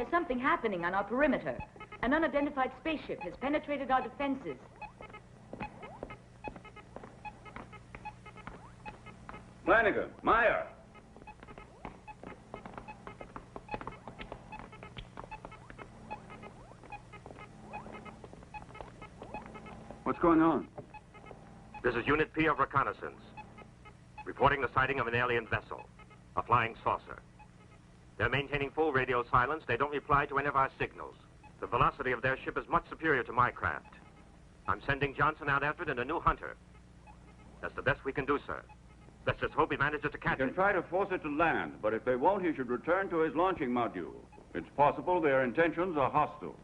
there's something happening on our perimeter. An unidentified spaceship has penetrated our defenses. Flanagan, Meyer. What's going on? This is Unit P of Reconnaissance, reporting the sighting of an alien vessel, a flying saucer. They're maintaining full radio silence. They don't reply to any of our signals. The velocity of their ship is much superior to my craft. I'm sending Johnson out after it in a new Hunter. That's the best we can do, sir. Let's just hope he manages to catch it. You can try to force it to land, but if they won't, he should return to his launching module. It's possible their intentions are hostile.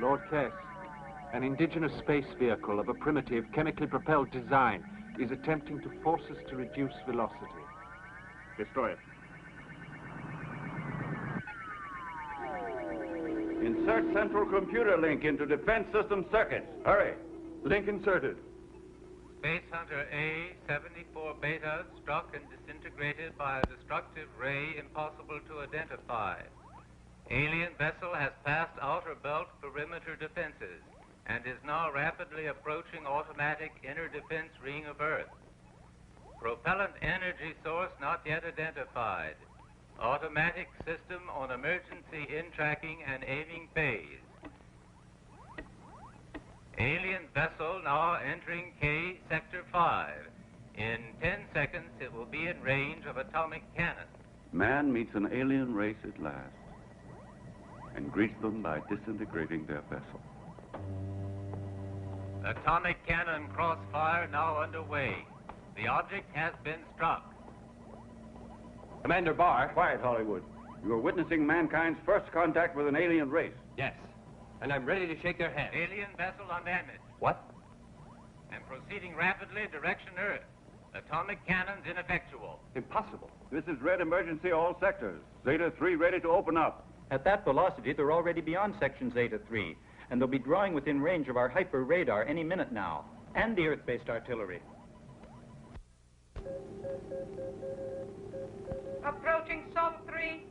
Lord Kess, an indigenous space vehicle of a primitive, chemically propelled design is attempting to force us to reduce velocity. Destroy it. Insert central computer link into defense system circuits. Hurry. Link inserted. Space Hunter A-74 Beta struck and disintegrated by a destructive ray impossible to identify. Alien vessel has passed outer belt perimeter defenses and is now rapidly approaching automatic inner defense ring of Earth. Propellant energy source not yet identified. Automatic system on emergency in-tracking and aiming phase. Alien vessel now entering K Sector 5. In 10 seconds, it will be in range of atomic cannon. Man meets an alien race at last and greets them by disintegrating their vessel. Atomic cannon crossfire now underway. The object has been struck. Commander Barr. Quiet, Hollywood. You are witnessing mankind's first contact with an alien race. Yes, and I'm ready to shake their hand. Alien vessel undamaged. What? And proceeding rapidly direction Earth. Atomic cannons ineffectual. Impossible. This is red emergency all sectors. Zeta 3 ready to open up. At that velocity, they're already beyond section Zeta 3, and they'll be drawing within range of our hyper radar any minute now, and the Earth-based artillery. Approaching Sol 3.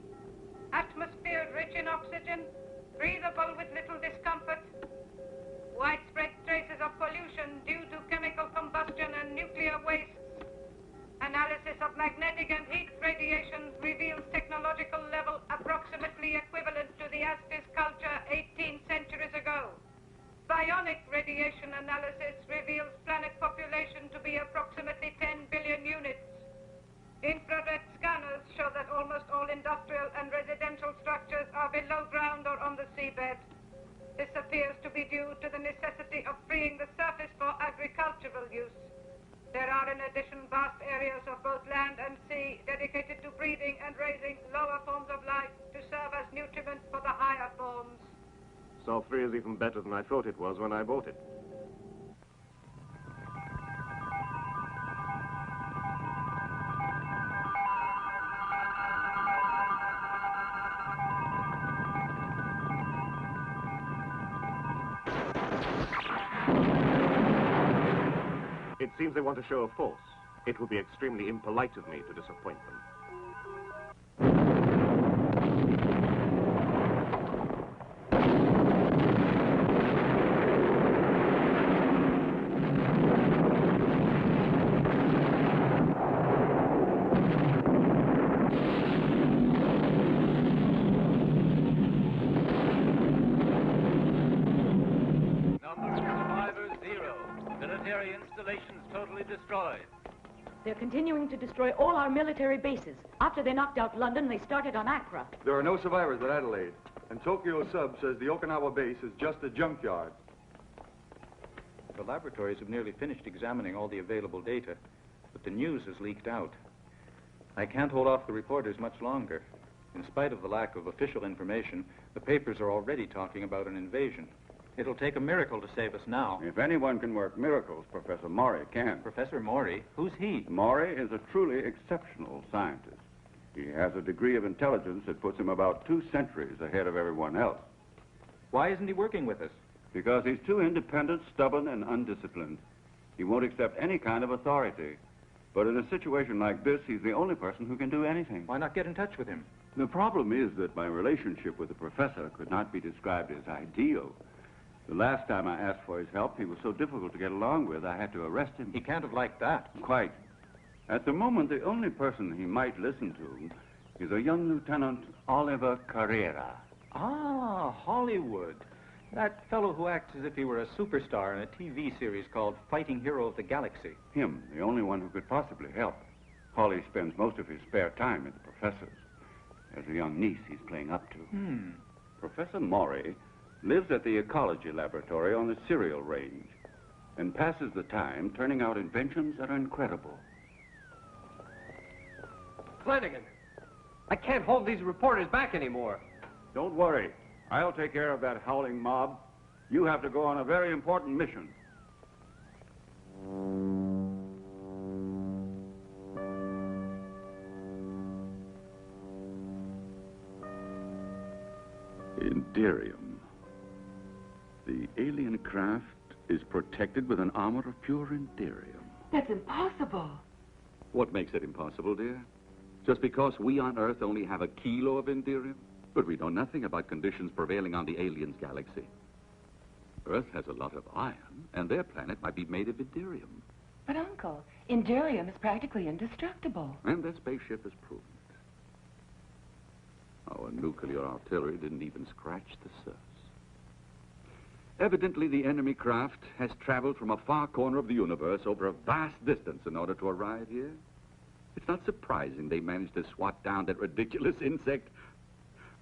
Atmosphere rich in oxygen, breathable with little discomfort. Widespread traces of pollution due to chemical combustion and nuclear wastes. Analysis of magnetic and heat radiation reveals technological level approximately equivalent to the Aztec culture 18 centuries ago. Bionic radiation analysis reveals planet population to be approximately 10 billion units. Infrared scanners show that almost all industrial and residential structures are below ground or on the seabed. This appears to be due to the necessity of freeing the surface for agricultural use. There are in addition vast areas of both land and sea dedicated to breeding and raising lower forms of life to serve as nutriment for the higher forms. Sol 3 is even better than I thought it was when I bought it. It seems they want to show a force. It would be extremely impolite of me to disappoint them. Destroyed. They're continuing to destroy all our military bases. After they knocked out London, they started on Accra. There are no survivors at Adelaide, and Tokyo Sub says the Okinawa base is just a junkyard. The laboratories have nearly finished examining all the available data, but the news has leaked out. I can't hold off the reporters much longer. In spite of the lack of official information, the papers are already talking about an invasion. It'll take a miracle to save us now. If anyone can work miracles, Professor Maury can. Professor Maury? Who's he? Maury is a truly exceptional scientist. He has a degree of intelligence that puts him about 2 centuries ahead of everyone else. Why isn't he working with us? Because he's too independent, stubborn, and undisciplined. He won't accept any kind of authority. But in a situation like this, he's the only person who can do anything. Why not get in touch with him? The problem is that my relationship with the professor could not be described as ideal. The last time I asked for his help, he was so difficult to get along with, I had to arrest him. He can't have liked that. Quite. At the moment, the only person he might listen to is a young Lieutenant Oliver Carrera. Ah, Hollywood. That fellow who acts as if he were a superstar in a TV series called Fighting Hero of the Galaxy. Him, the only one who could possibly help. Holly spends most of his spare time at the professor's. There's a young niece he's playing up to. Professor Maury lives at the ecology laboratory on the cereal range and passes the time turning out inventions that are incredible. Flanagan, I can't hold these reporters back anymore. Don't worry. I'll take care of that howling mob. You have to go on a very important mission. Inderium. The alien craft is protected with an armor of pure Inderium. That's impossible. What makes it impossible, dear? Just because we on Earth only have a kilo of Inderium? But we know nothing about conditions prevailing on the aliens' galaxy. Earth has a lot of iron, and their planet might be made of Inderium. But, Uncle, Inderium is practically indestructible. And their spaceship has proven it. Our nuclear artillery didn't even scratch the surface. Evidently, the enemy craft has traveled from a far corner of the universe over a vast distance in order to arrive here. It's not surprising they managed to swat down that ridiculous insect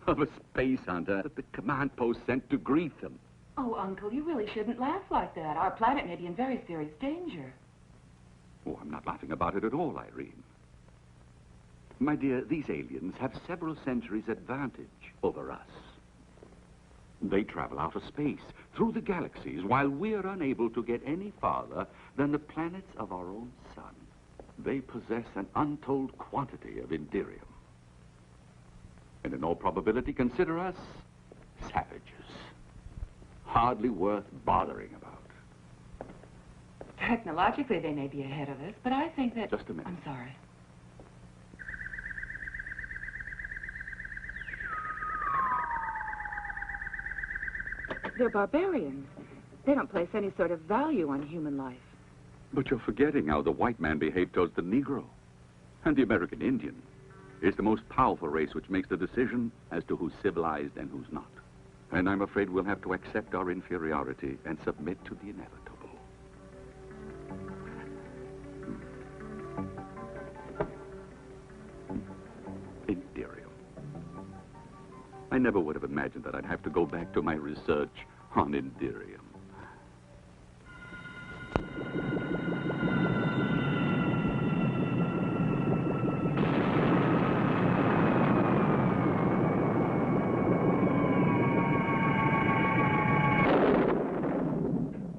of a space hunter that the command post sent to greet them. Oh, Uncle, you really shouldn't laugh like that. Our planet may be in very serious danger. Oh, I'm not laughing about it at all, Irene. My dear, these aliens have several centuries advantage over us. They travel out of space, through the galaxies, while we're unable to get any farther than the planets of our own sun. They possess an untold quantity of Inderium. And in all probability, consider us savages. Hardly worth bothering about. Technologically, they may be ahead of us, but I think that... Just a minute. I'm sorry. They're barbarians. They don't place any sort of value on human life. But you're forgetting how the white man behaved towards the Negro. And the American Indian is the most powerful race which makes the decision as to who's civilized and who's not. And I'm afraid we'll have to accept our inferiority and submit to the inevitable. Inderium. I never would have imagined that I'd have to go back to my research on Inderium.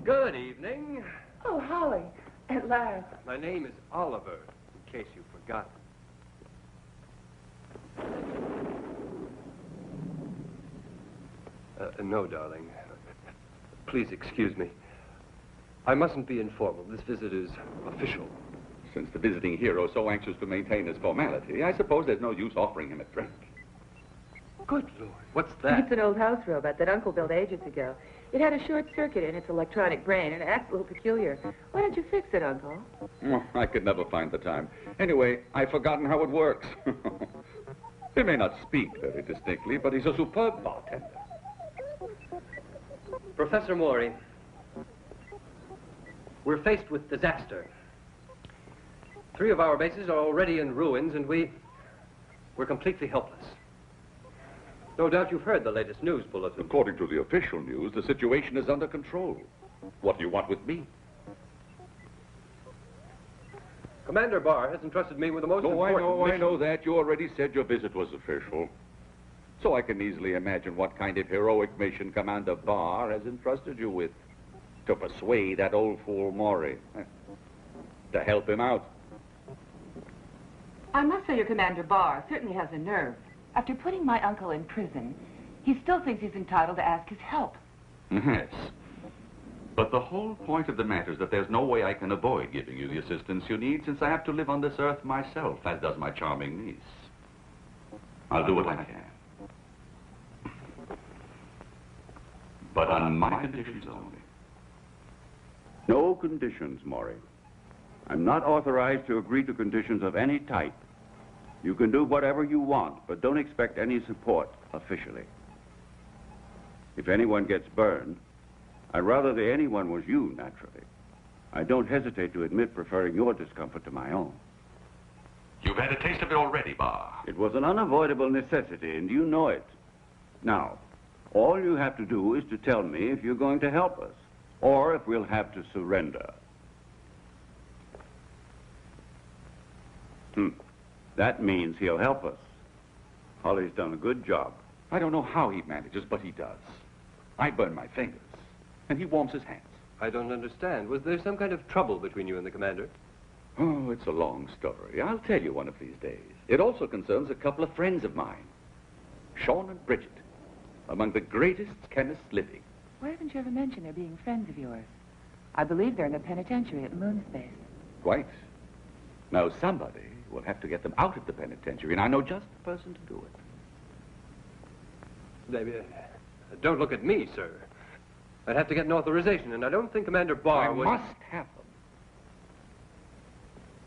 Good evening. Oh, Holly, at last. My name is Oliver, in case you forgot. No, darling. Please excuse me. I mustn't be informal. This visit is official. Since the visiting hero is so anxious to maintain his formality, I suppose there's no use offering him a drink. Good Lord, what's that? It's an old house robot that Uncle built ages ago. It had a short circuit in its electronic brain, and it acts a little peculiar. Why don't you fix it, Uncle? Oh, I could never find the time. Anyway, I've forgotten how it works. He may not speak very distinctly, but he's a superb bartender. Professor Maury, we're faced with disaster. 3 of our bases are already in ruins, and we're completely helpless. No doubt you've heard the latest news bulletin. According to the official news, the situation is under control. What do you want with me? Commander Barr has entrusted me with the most important mission. I know that. You already said your visit was official. So I can easily imagine what kind of heroic mission Commander Barr has entrusted you with. To persuade that old fool Maury. To help him out. I must say your Commander Barr certainly has a nerve. After putting my uncle in prison, he still thinks he's entitled to ask his help. Yes. But the whole point of the matter is that there's no way I can avoid giving you the assistance you need, since I have to live on this earth myself, as does my charming niece. I'll do what I can. But on my conditions only. No conditions, Maury. I'm not authorized to agree to conditions of any type. You can do whatever you want, but don't expect any support officially. If anyone gets burned, I'd rather the anyone was you, naturally. I don't hesitate to admit preferring your discomfort to my own. You've had a taste of it already, Barr. It was an unavoidable necessity, and you know it. Now, all you have to do is to tell me if you're going to help us, or if we'll have to surrender. That means he'll help us. Holly's done a good job. I don't know how he manages, but he does. I burn my fingers, and he warms his hands. I don't understand. Was there some kind of trouble between you and the commander? Oh, it's a long story. I'll tell you one of these days. It also concerns a couple of friends of mine, Sean and Bridget, among the greatest chemists living. Why haven't you ever mentioned their being friends of yours? I believe they're in the penitentiary at Moonspace. Quite. Now, somebody will have to get them out of the penitentiary, and I know just the person to do it. Don't look at me, sir. I'd have to get an authorization, and I don't think Commander Barr would... I must have them.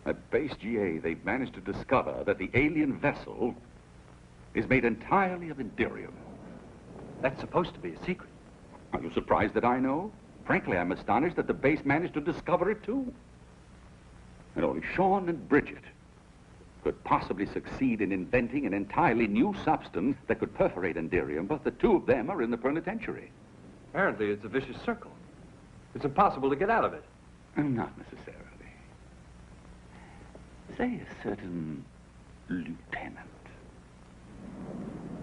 At Base GA, they've managed to discover that the alien vessel is made entirely of Indirium. That's supposed to be a secret. Are you surprised that I know? Frankly, I'm astonished that the base managed to discover it, too. And only Sean and Bridget could possibly succeed in inventing an entirely new substance that could perforate Indirium, but the two of them are in the penitentiary. Apparently, it's a vicious circle. It's impossible to get out of it. Not necessarily. Say a certain lieutenant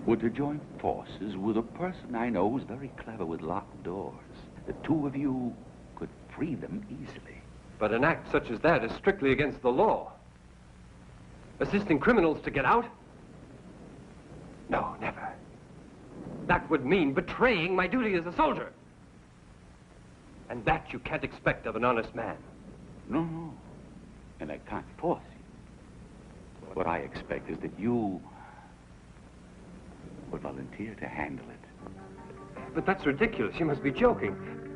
were to join forces with a person I know who's very clever with locked doors. The two of you could free them easily. But an act such as that is strictly against the law. Assisting criminals to get out? No, never. That would mean betraying my duty as a soldier. And that you can't expect of an honest man. No. And I can't force you. What I expect is that you would volunteer to handle it. But that's ridiculous. You must be joking.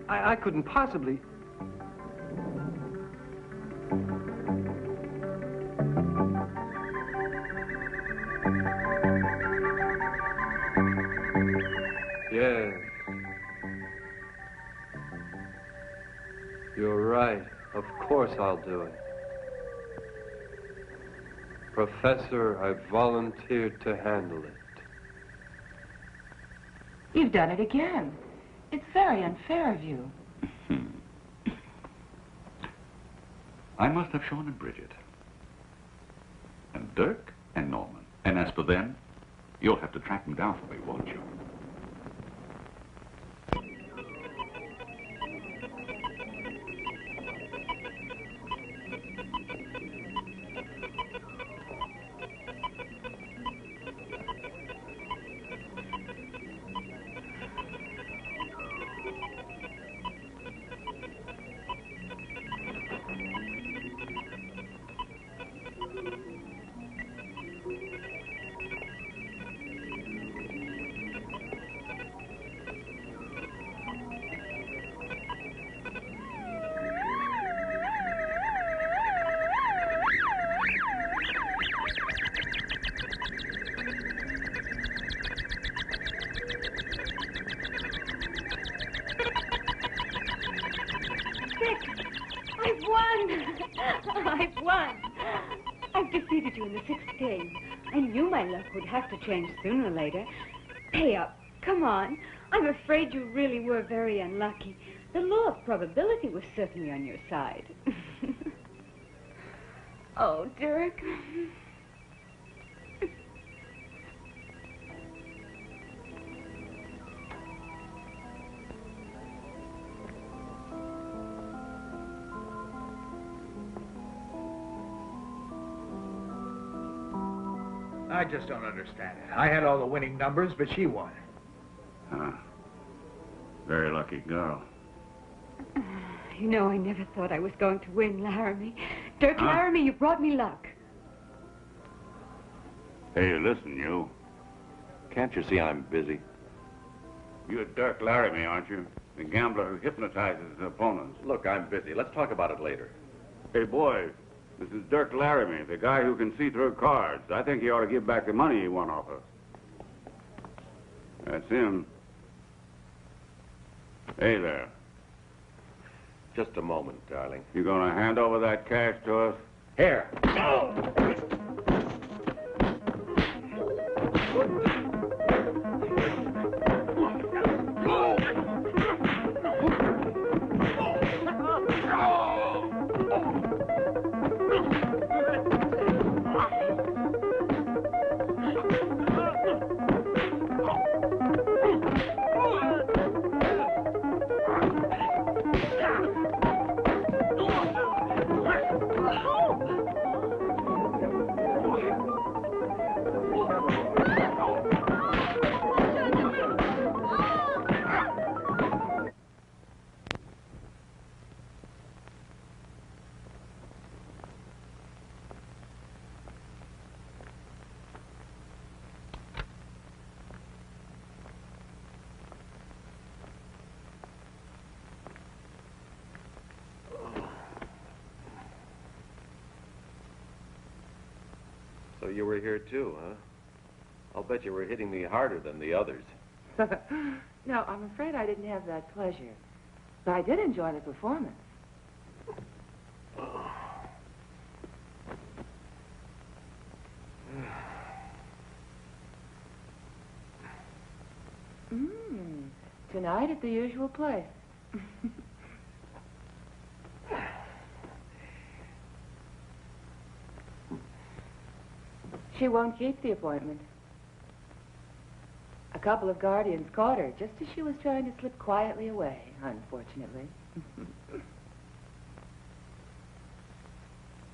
I couldn't possibly... Yes. You're right. Of course I'll do it. Professor, I volunteered to handle it. You've done it again. It's very unfair of you. I must have Sean and Bridget. And Dirk and Norman. And as for them, you'll have to track them down for me, won't you? I've won. I've defeated you in the 6th game. I knew my luck would have to change sooner or later. Pay up. Come on. I'm afraid you really were very unlucky. The law of probability was certainly on your side. Oh, Dirk. I just don't understand it. I had all the winning numbers, but she won. Huh. Very lucky girl. You know, I never thought I was going to win, Laramie. Dirk Laramie, you brought me luck. Hey, listen, you. Can't you see I'm busy? You're Dirk Laramie, aren't you? The gambler who hypnotizes his opponents. Look, I'm busy. Let's talk about it later. Hey, boy, this is Dirk Laramie, the guy who can see through cards. I think he ought to give back the money he won off us. That's him. Hey there. Just a moment, darling. You gonna hand over that cash to us? Here. So you were here too, huh? I'll bet you were hitting me harder than the others. No, I'm afraid I didn't have that pleasure. But I did enjoy the performance. Tonight at the usual place. She won't keep the appointment. A couple of guardians caught her just as she was trying to slip quietly away, unfortunately.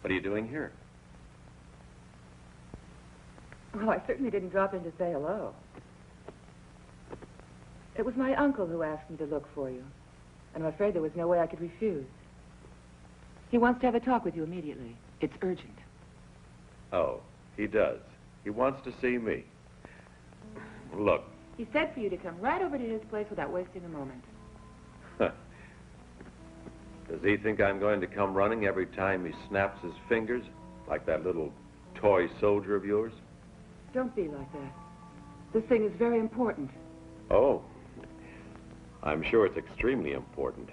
What are you doing here? Well, I certainly didn't drop in to say hello. It was my uncle who asked me to look for you. And I'm afraid there was no way I could refuse. He wants to have a talk with you immediately. It's urgent. Oh, he does. He wants to see me. Look. He said for you to come right over to his place without wasting a moment. Does he think I'm going to come running every time he snaps his fingers, like that little toy soldier of yours? Don't be like that. This thing is very important. Oh, I'm sure it's extremely important.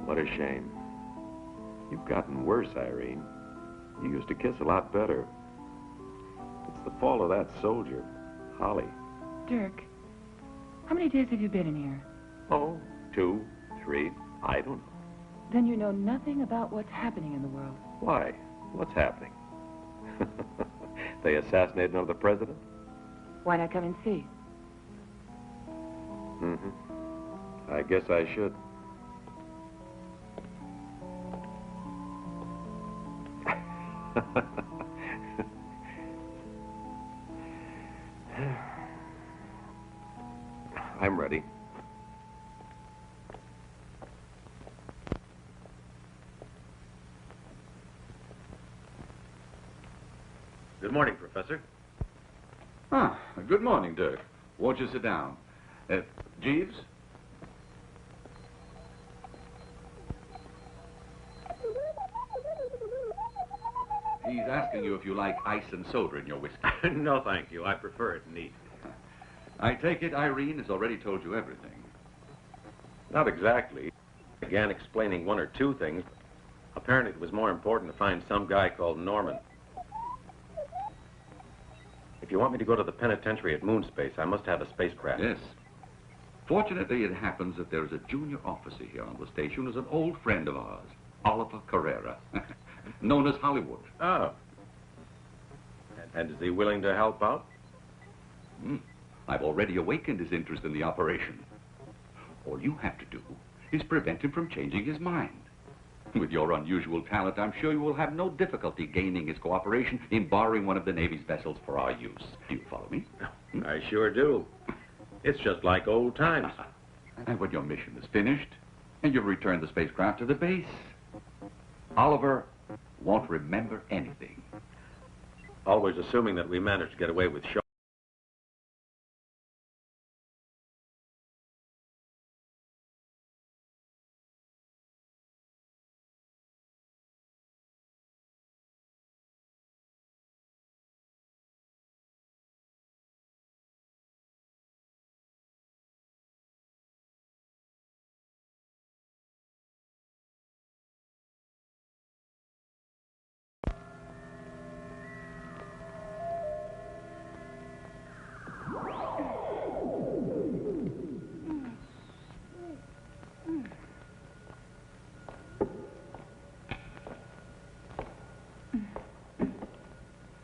What a shame. You've gotten worse, Irene. You used to kiss a lot better. It's the fault of that soldier, Holly. Dirk, how many days have you been in here? Oh, 2, 3, I don't know. Then you know nothing about what's happening in the world. Why? What's happening? They assassinated another president? Why not come and see? I guess I should. I'm ready. Good morning, Professor. Ah, good morning, Dirk. Won't you sit down? Jeeves? He's asking you if you like ice and soda in your whiskey. No, thank you. I prefer it neat. I take it Irene has already told you everything. Not exactly. I began explaining 1 or 2 things. Apparently it was more important to find some guy called Norman. If you want me to go to the penitentiary at Moonspace, I must have a spacecraft. Yes. Fortunately, it happens that there is a junior officer here on the station who's an old friend of ours, Oliver Carrera. known as Hollywood. Oh. And is he willing to help out? I've already awakened his interest in the operation. All you have to do is prevent him from changing his mind. With your unusual talent, I'm sure you will have no difficulty gaining his cooperation in borrowing one of the Navy's vessels for our use. Do you follow me? I sure do. It's just like old times. And when your mission is finished, and you've returned the spacecraft to the base, Oliver won't remember anything. Always assuming that we managed to get away with Shaw.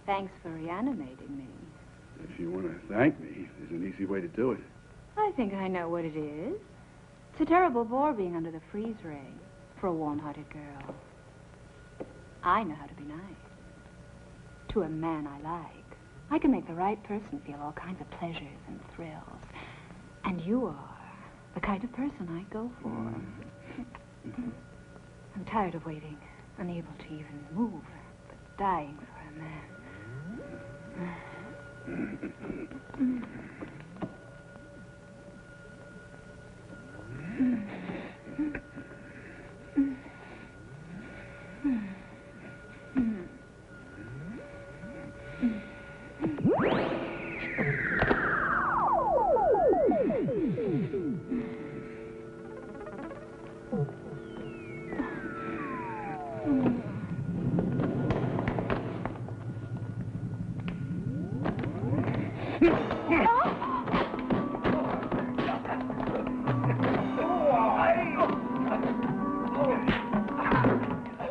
Thanks for reanimating me. If you want to thank me, there's an easy way to do it. I think I know what it is. It's a terrible bore being under the freeze ray for a warm-hearted girl. I know how to be nice. To a man I like. I can make the right person feel all kinds of pleasures and thrills. And you are the kind of person I go for. I'm tired of waiting, unable to even move, but dying for a man.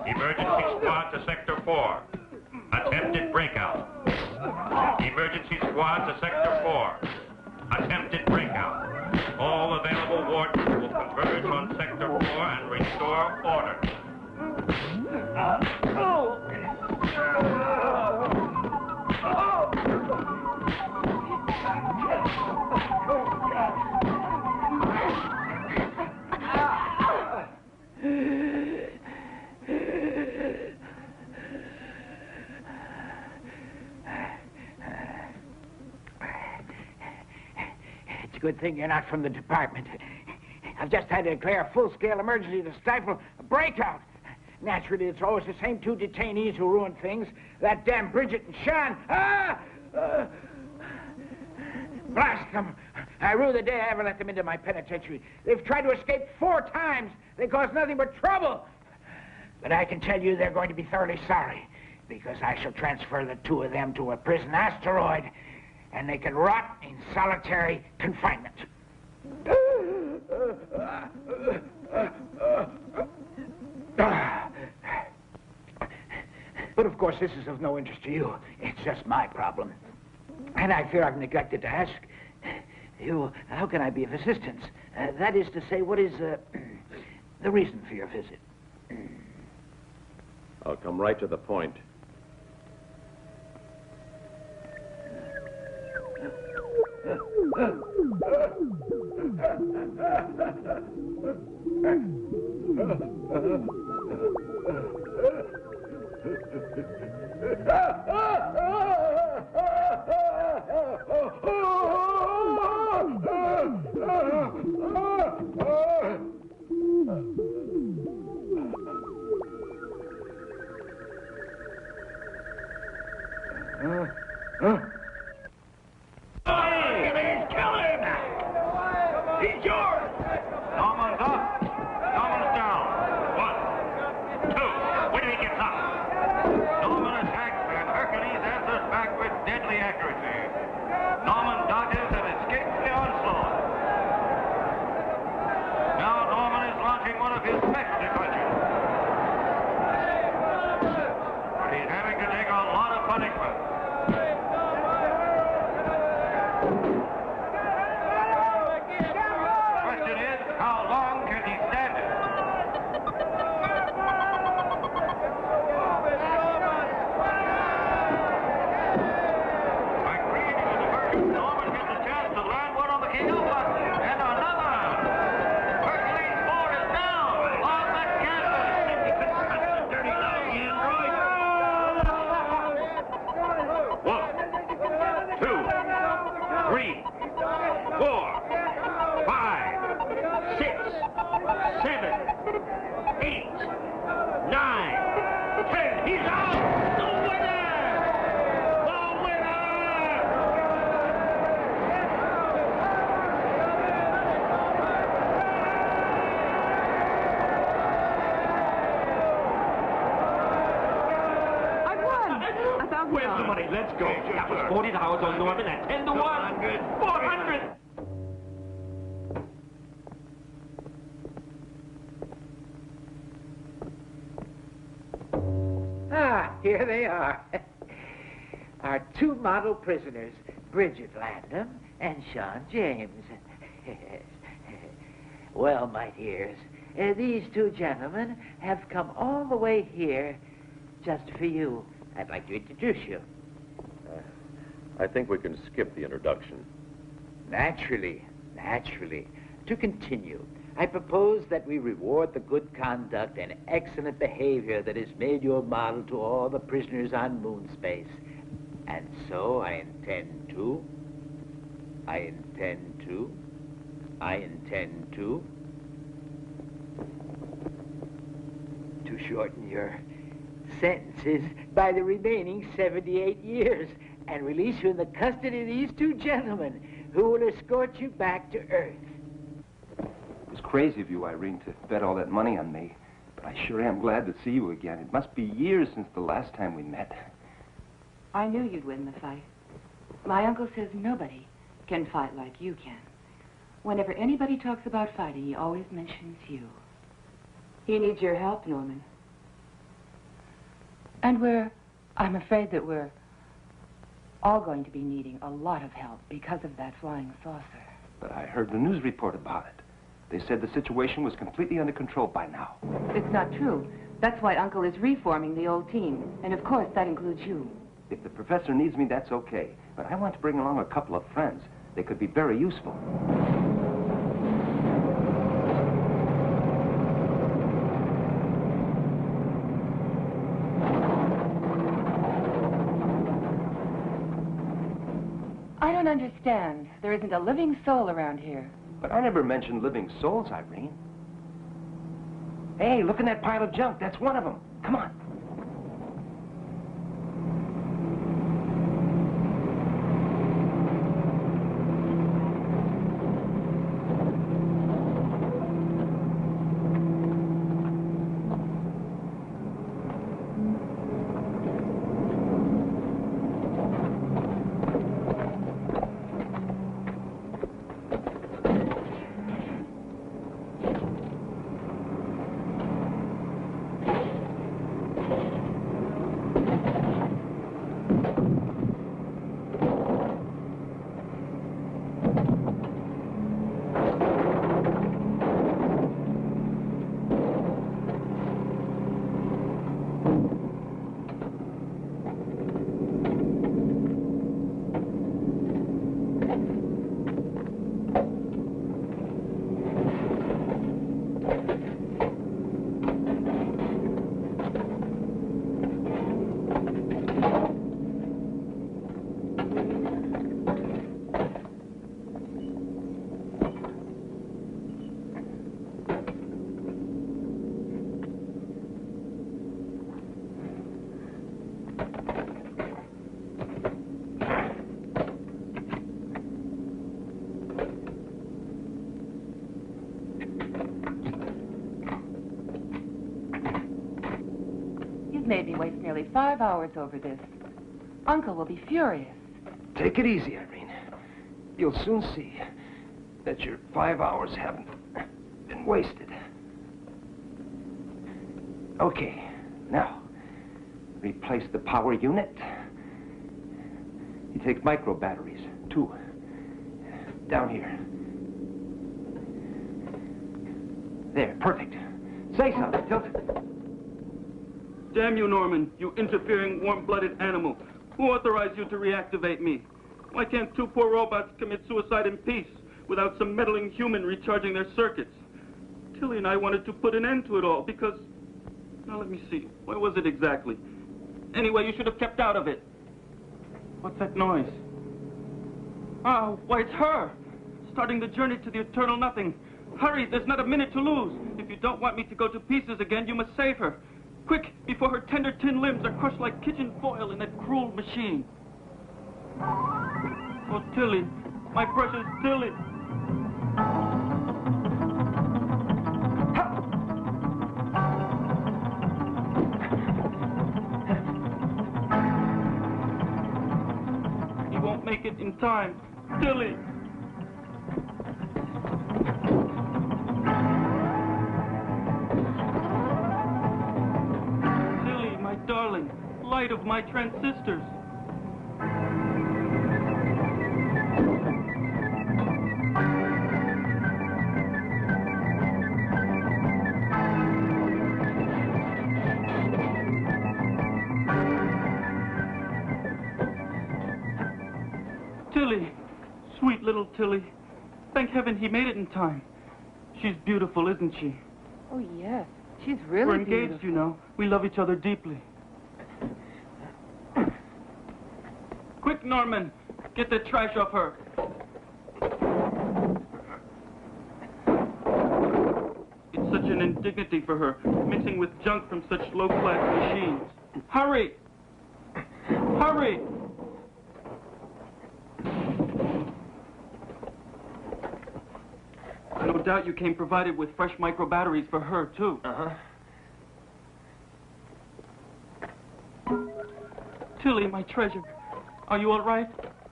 Emergency squad to Sector 4. Attempted breakout. Emergency squad to Sector 4. Attempted breakout. All available wardens will converge on Sector 4 and restore order. It's a good thing you're not from the department. I've just had to declare a full-scale emergency to stifle a breakout. Naturally, it's always the same two detainees who ruin things. That damn Bridget and Sean. Blast them. I rue the day I ever let them into my penitentiary. They've tried to escape 4 times. They caused nothing but trouble. But I can tell you they're going to be thoroughly sorry, because I shall transfer the 2 of them to a prison asteroid, and they can rot in solitary confinement. But of course, this is of no interest to you. It's just my problem. And I fear I've neglected to ask you, how can I be of assistance? That is to say, what is the reason for your visit? I'll come right to the point. He's yours! Norman's up. Norman's down. 1, 2. When he gets up. Norman attacks and Hercules answers back with deadly accuracy. Norman dodges and escapes the onslaught. Now Norman is launching one of his specialty punches. time. 10. He's out. The winner. The winner. Where's the money? Let's go. That was $40 on Norman at 10 to 1. 400. Ah, here they are. Our two model prisoners, Bridget Landham and Sean James. Well, my dears, these two gentlemen have come all the way here just for you. I'd like to introduce you. I think we can skip the introduction. Naturally. To continue, I propose that we reward the good conduct and excellent behavior that has made you a model to all the prisoners on moon space. And so I intend to shorten your sentences by the remaining 78 years and release you in the custody of these two gentlemen who will escort you back to Earth. It was crazy of you, Irene, to bet all that money on me. But I sure am glad to see you again. It must be years since the last time we met. I knew you'd win the fight. My uncle says nobody can fight like you can. Whenever anybody talks about fighting, he always mentions you. He needs your help, Norman. And I'm afraid that we're all going to be needing a lot of help because of that flying saucer. But I heard the news report about it. They said the situation was completely under control by now. It's not true. That's why Uncle is reforming the old team. And of course, that includes you. If the professor needs me, that's okay. But I want to bring along a couple of friends. They could be very useful. I don't understand. There isn't a living soul around here. But I never mentioned living souls, Irene. Hey, look in that pile of junk. That's one of them. Come on. Made me waste nearly 5 hours over this. Uncle will be furious. Take it easy, Irene. You'll soon see that your 5 hours haven't been wasted. Okay, now, replace the power unit. You take micro batteries, 2. Down here. There, perfect. Say something, Tilt. Damn you, Norman, you interfering, warm-blooded animal. Who authorized you to reactivate me? Why can't 2 poor robots commit suicide in peace without some meddling human recharging their circuits? Tilly and I wanted to put an end to it all because... Now, let me see. Where was it exactly? Anyway, you should have kept out of it. What's that noise? Oh, why, it's her! Starting the journey to the eternal nothing. Hurry, there's not a minute to lose. If you don't want me to go to pieces again, you must save her. Quick, before her tender tin limbs are crushed like kitchen foil in that cruel machine. Oh, Tilly, my precious Tilly. He won't make it in time. Tilly. Tilly, my darling, light of my transistors. Tilly, sweet little Tilly. Thank heaven he made it in time. She's beautiful, isn't she? Oh, yes. She's really We're engaged, beautiful. you know. We love each other deeply. Quick, Norman. Get the trash off her. It's such an indignity for her, mixing with junk from such low-class machines. Hurry! Hurry! No doubt you came provided with fresh micro batteries for her, too. Uh-huh. Tilly, my treasure. Are you all right?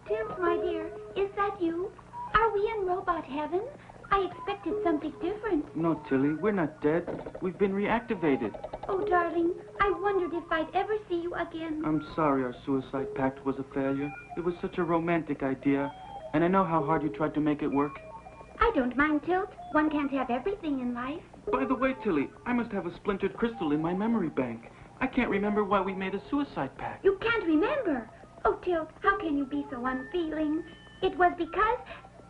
Tilt, my dear, is that you? Are we in robot heaven? I expected something different. No, Tilly, we're not dead. We've been reactivated. Oh, darling, I wondered if I'd ever see you again. I'm sorry our suicide pact was a failure. It was such a romantic idea, and I know how hard you tried to make it work. I don't mind, Tilt. One can't have everything in life. By the way, Tilly, I must have a splintered crystal in my memory bank. I can't remember why we made a suicide pact. You can't remember. Oh, Tilt, how can you be so unfeeling? It was because...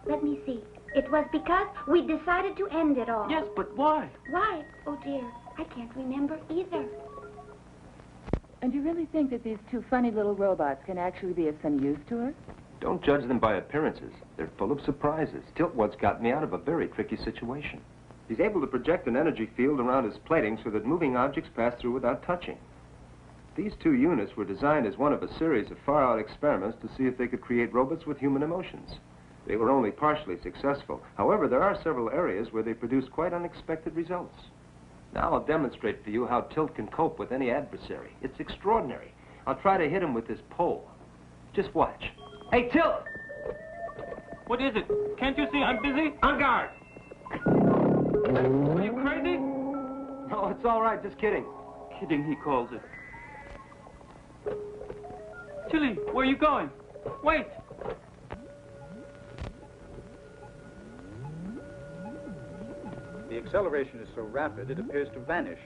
Let me see. It was because we decided to end it all. Yes, but why? Why? Oh, dear, I can't remember either. And you really think that these two funny little robots can actually be of some use to us? Don't judge them by appearances. They're full of surprises. Tilt once got me out of a very tricky situation. He's able to project an energy field around his plating so that moving objects pass through without touching. These two units were designed as one of a series of far-out experiments to see if they could create robots with human emotions. They were only partially successful. However, there are several areas where they produced quite unexpected results. Now I'll demonstrate for you how Tilt can cope with any adversary. It's extraordinary. I'll try to hit him with this pole. Just watch. Hey, Tilt! What is it? Can't you see I'm busy? On guard! Are you crazy? No, it's all right. Just kidding. Kidding, he calls it. Tilly, where are you going? Wait! The acceleration is so rapid, it appears to vanish,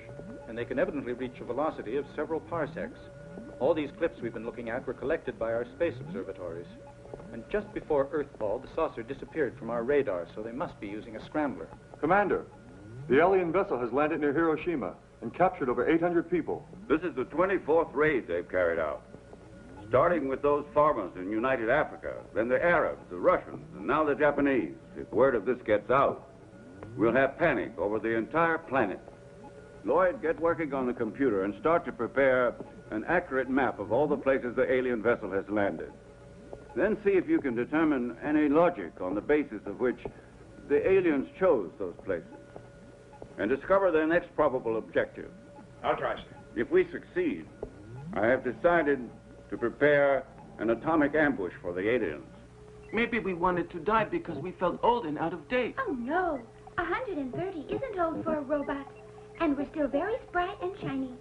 and they can evidently reach a velocity of several parsecs. All these clips we've been looking at were collected by our space observatories. And just before Earthfall, the saucer disappeared from our radar, so they must be using a scrambler. Commander, the alien vessel has landed near Hiroshima and captured over 800 people. This is the 24th raid they've carried out. Starting with those farmers in United Africa, then the Arabs, the Russians, and now the Japanese. If word of this gets out, we'll have panic over the entire planet. Lloyd, get working on the computer and start to prepare an accurate map of all the places the alien vessel has landed. Then see if you can determine any logic on the basis of which the aliens chose those places. And discover their next probable objective. I'll try, sir. If we succeed, I have decided to prepare an atomic ambush for the aliens. Maybe we wanted to die because we felt old and out of date. Oh, no. 130 isn't old for a robot. And we're still very spry and shiny.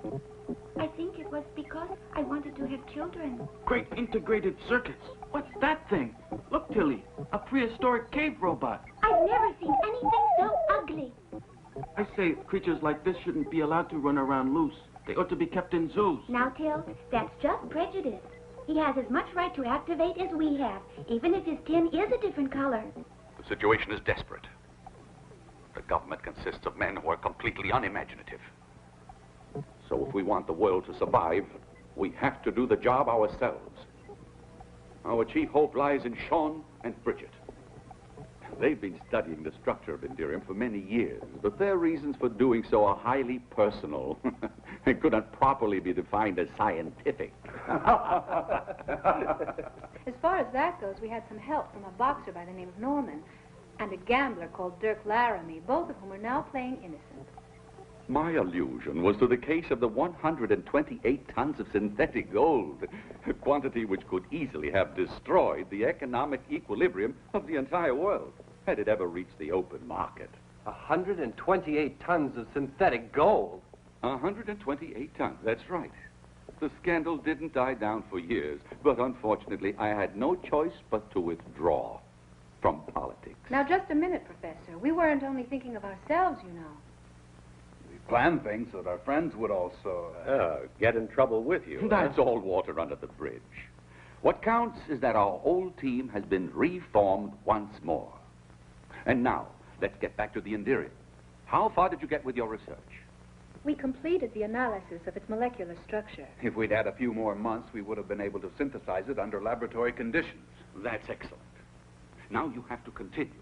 I think it was because I wanted to have children. Great integrated circuits. What's that thing? Look, Tilly, a prehistoric cave robot. I've never seen anything so ugly. I say creatures like this shouldn't be allowed to run around loose. They ought to be kept in zoos. Now, Till, that's just prejudice. He has as much right to activate as we have, even if his tin is a different color. The situation is desperate. The government consists of men who are completely unimaginative. So if we want the world to survive, we have to do the job ourselves. Our chief hope lies in Sean and Bridget. They've been studying the structure of Indirium for many years, but their reasons for doing so are highly personal. It couldn't properly be defined as scientific. As far as that goes, we had some help from a boxer by the name of Norman and a gambler called Dirk Laramie, both of whom are now playing innocent. My allusion was to the case of the 128 tons of synthetic gold, a quantity which could easily have destroyed the economic equilibrium of the entire world, had it ever reached the open market. 128 tons of synthetic gold? 128 tons, that's right. The scandal didn't die down for years, but unfortunately I had no choice but to withdraw from politics. Now, just a minute, Professor. We weren't only thinking of ourselves, you know. We planned things so that our friends would also... get in trouble with you. That's all water under the bridge. What counts is that our whole team has been reformed once more. And now, let's get back to the Indirium. How far did you get with your research? We completed the analysis of its molecular structure. If we'd had a few more months, we would have been able to synthesize it under laboratory conditions. That's excellent. Now you have to continue.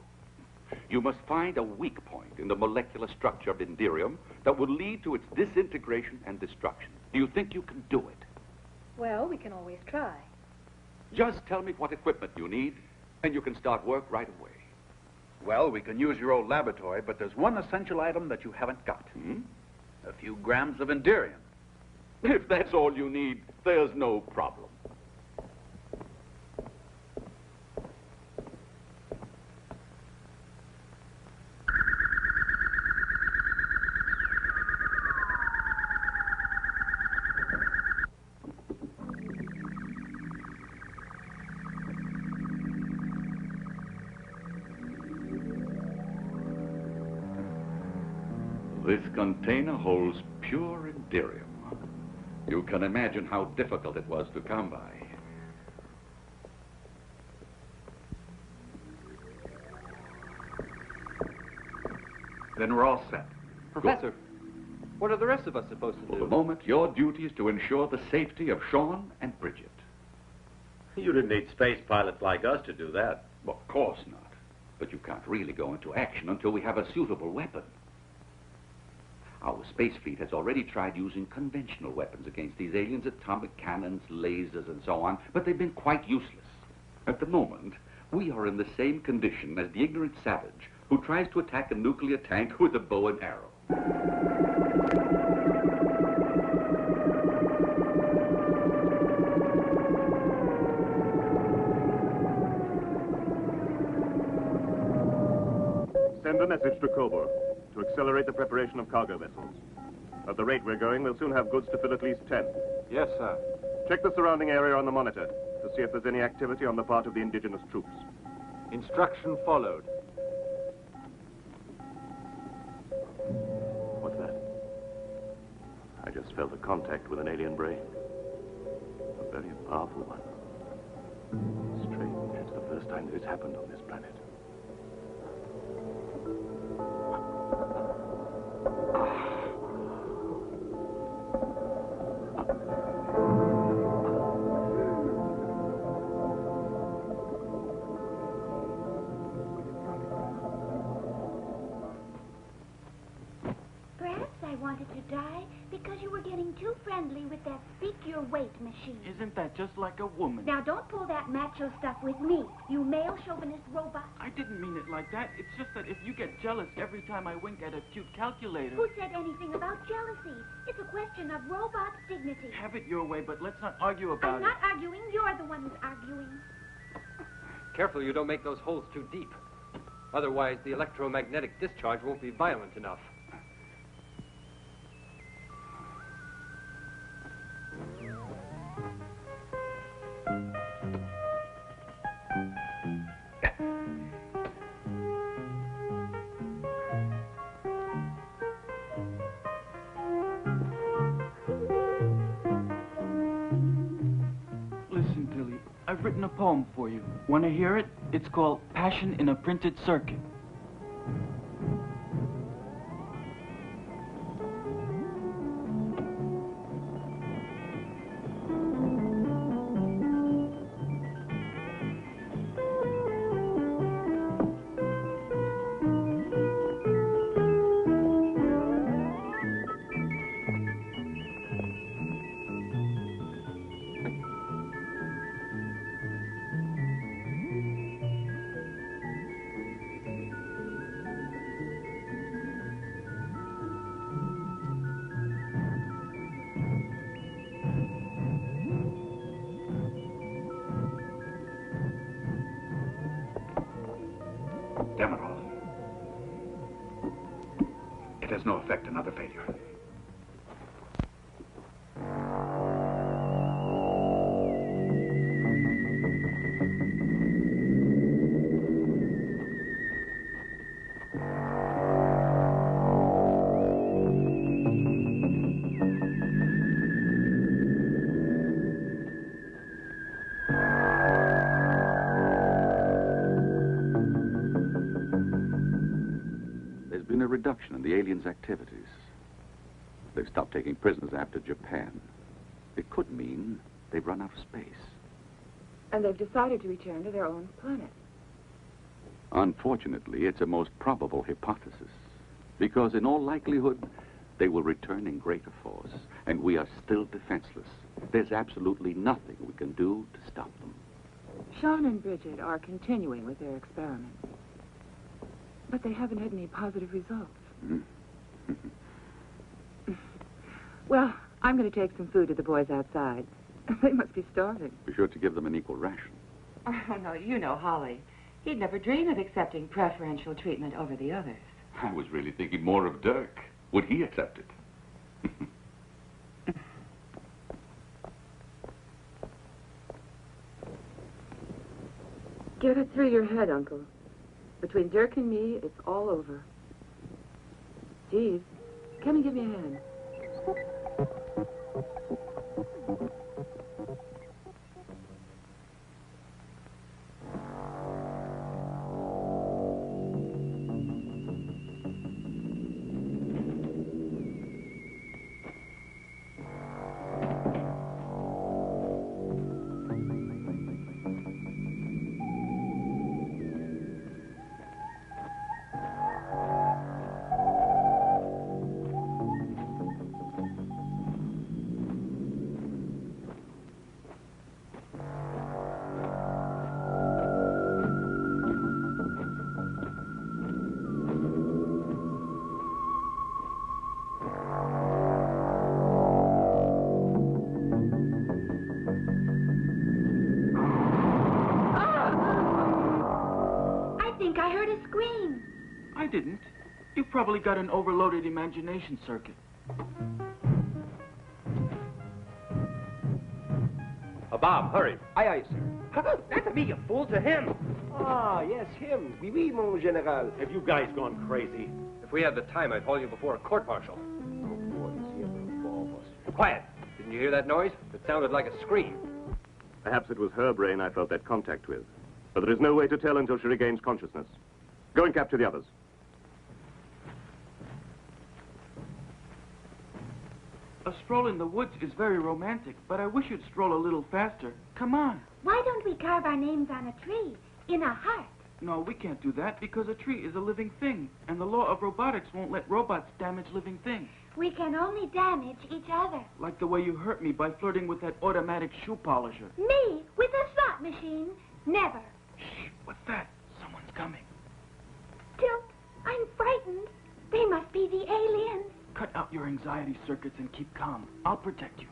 You must find a weak point in the molecular structure of Indirium that will lead to its disintegration and destruction. Do you think you can do it? Well, we can always try. Just tell me what equipment you need, and you can start work right away. Well, we can use your old laboratory, but there's one essential item that you haven't got. A few grams of Indirium. If that's all you need, there's no problem. This container holds pure Indirium. You can imagine how difficult it was to come by. Then we're all set. Professor, what are the rest of us supposed to do? For the moment, your duty is to ensure the safety of Sean and Bridget. You didn't need space pilots like us to do that. Well, of course not. But you can't really go into action until we have a suitable weapon. Our space fleet has already tried using conventional weapons against these aliens, atomic cannons, lasers, and so on, but they've been quite useless. At the moment, we are in the same condition as the ignorant savage who tries to attack a nuclear tank with a bow and arrow. Send a message to Coburg to accelerate the preparation of cargo vessels. At the rate we're going, we'll soon have goods to fill at least 10. Yes, sir. Check the surrounding area on the monitor to see if there's any activity on the part of the indigenous troops. Instruction followed. What's that? I just felt a contact with an alien brain. A very powerful one. Strange, it's the first time that it's happened on this planet. Wanted to die because you were getting too friendly with that speak your weight machine. Isn't that just like a woman? Now don't pull that macho stuff with me, you male chauvinist robot. I didn't mean it like that. It's just that if you get jealous every time I wink at a cute calculator... Who said anything about jealousy? It's a question of robot dignity. Have it your way, but let's not argue about I'm not arguing. You're the one who's arguing. Careful you don't make those holes too deep. Otherwise, the electromagnetic discharge won't be violent enough. I've written a poem for you. Want to hear it? It's called Passion in a Printed Circuit. no effect, another failure. There's been a reduction in the aliens' activities. They've stopped taking prisoners after Japan. It could mean they've run out of space. And they've decided to return to their own planet. Unfortunately, it's a most probable hypothesis, because in all likelihood, they will return in greater force, and we are still defenseless. There's absolutely nothing we can do to stop them. Sean and Bridget are continuing with their experiments, but they haven't had any positive results. Well, I'm going to take some food to the boys outside. They must be starving. Be sure to give them an equal ration. Oh, no, you know Holly. He'd never dream of accepting preferential treatment over the others. I was really thinking more of Dirk. Would he accept it? Get it through your head, Uncle. Between Dirk and me, it's all over. Jeeves, come and give me a hand. I didn't. You probably got an overloaded imagination circuit. Bob, hurry. Aye, aye, sir. Not to me, you fool, to him. Ah, yes, him. Oui, oui, mon général. Have you guys gone crazy? If we had the time, I'd haul you before a court-martial. Quiet. Didn't you hear that noise? It sounded like a scream. Perhaps it was her brain I felt that contact with. But there is no way to tell until she regains consciousness. Go and capture the others. A stroll in the woods is very romantic, but I wish you'd stroll a little faster. Come on. Why don't we carve our names on a tree, in a heart? No, we can't do that because a tree is a living thing, and the law of robotics won't let robots damage living things. We can only damage each other. Like the way you hurt me by flirting with that automatic shoe polisher. Me? With a slot machine? Never. Shh, what's that? Someone's coming. Tilt, I'm frightened. They must be the aliens. Cut out your anxiety circuits and keep calm. I'll protect you.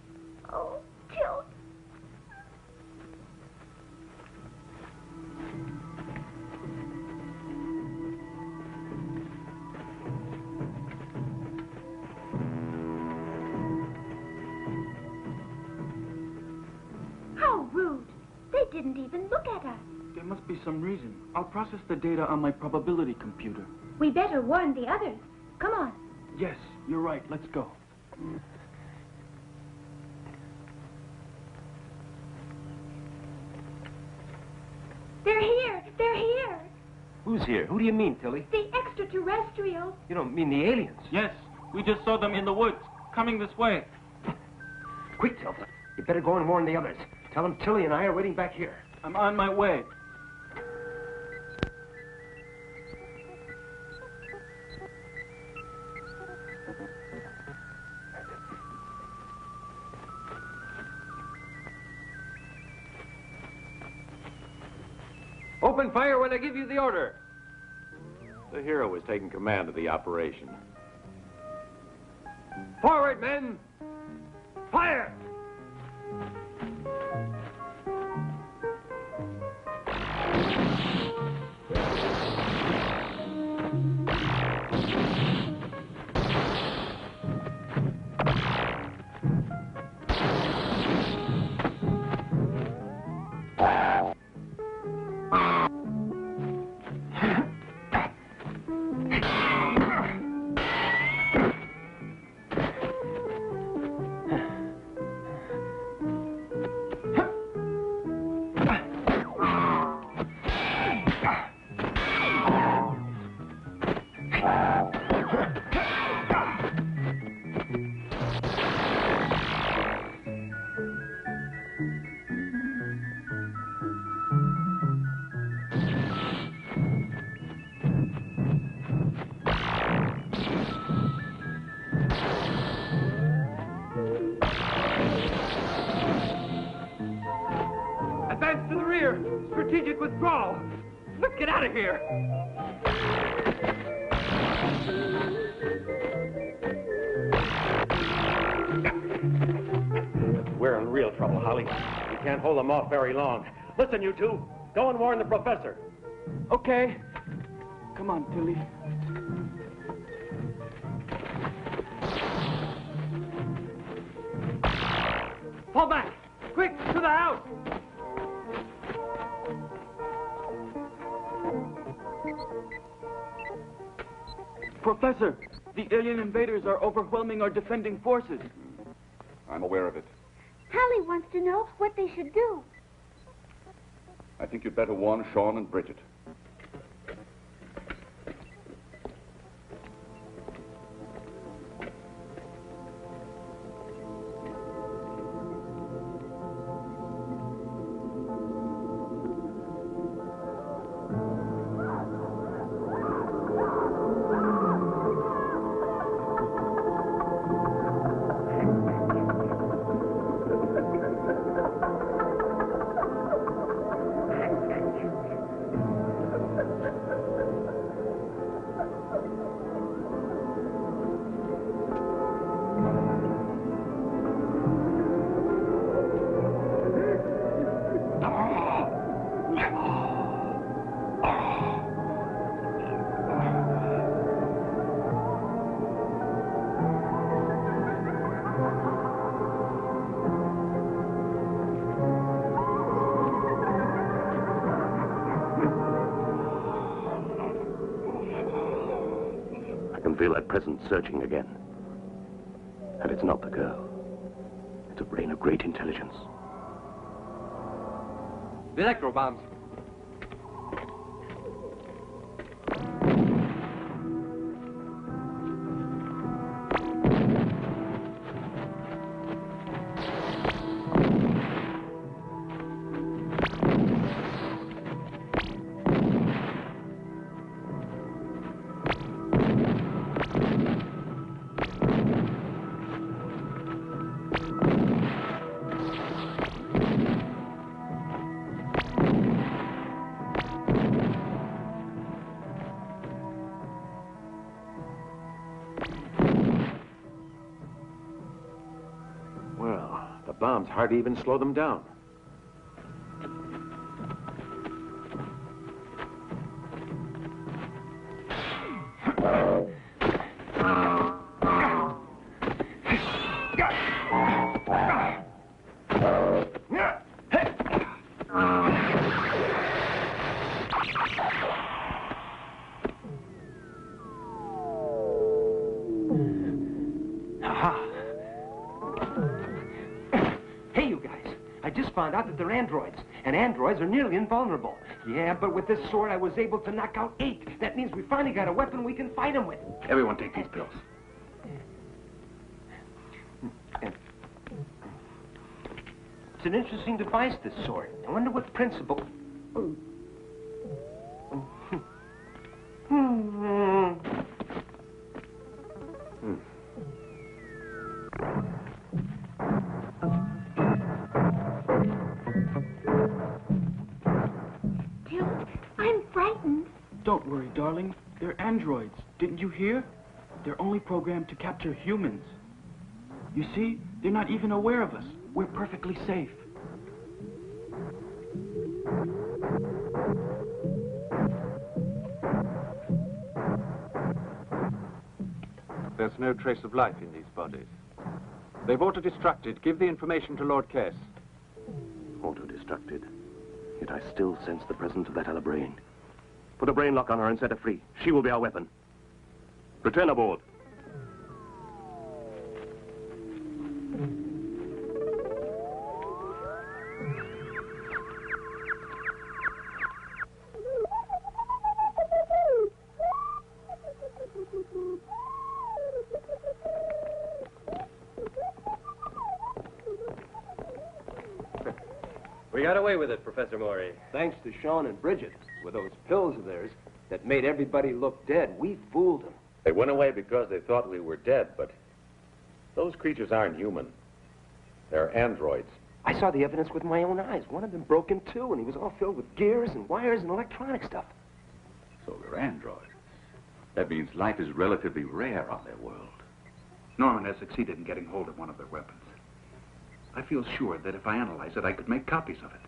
Oh, Tilt. How rude. They didn't even look at us. There must be some reason. I'll process the data on my probability computer. We better warn the others. Come on. Yes, you're right. Let's go. They're here. They're here. Who's here? Who do you mean, Tilly? The extraterrestrials. You don't mean the aliens? Yes, we just saw them in the woods, coming this way. Quick, Tilly. You better go and warn the others. Tell them Tilly and I are waiting back here. I'm on my way. Open fire when I give you the order. The hero was taking command of the operation. Forward, men! Fire! to the rear. Strategic withdrawal. Let's get out of here. We're in real trouble, Holly. We can't hold them off very long. Listen, you two. Go and warn the professor. Okay. Come on, Tilly. Fall back! Quick, to the house! Professor, the alien invaders are overwhelming our defending forces. I'm aware of it. Holly wants to know what they should do. I think you'd better warn Sean and Bridget. I feel that presence surging again. And it's not the girl. It's a brain of great intelligence. The electro bombs. Bombs hardly even slow them down. Found out that they're androids, and androids are nearly invulnerable. Yeah, but with this sword, I was able to knock out 8. That means we finally got a weapon we can fight them with. Everyone take these pills. It's an interesting device, this sword. I wonder what principle... Don't worry, darling. They're androids. Didn't you hear? They're only programmed to capture humans. You see, they're not even aware of us. We're perfectly safe. There's no trace of life in these bodies. They've auto-destructed. Give the information to Lord Kess. Auto-destructed. Yet I still sense the presence of that other brain. Put a brain lock on her and set her free. She will be our weapon. Return aboard. We got away with it, Professor Morey. Thanks to Sean and Bridget. With those pills of theirs that made everybody look dead, we fooled them. They went away because they thought we were dead, but those creatures aren't human. They're androids. I saw the evidence with my own eyes. One of them broke in two, and he was all filled with gears and wires and electronic stuff. So they're androids. That means life is relatively rare on their world. Norman has succeeded in getting hold of one of their weapons. I feel sure that if I analyze it, I could make copies of it.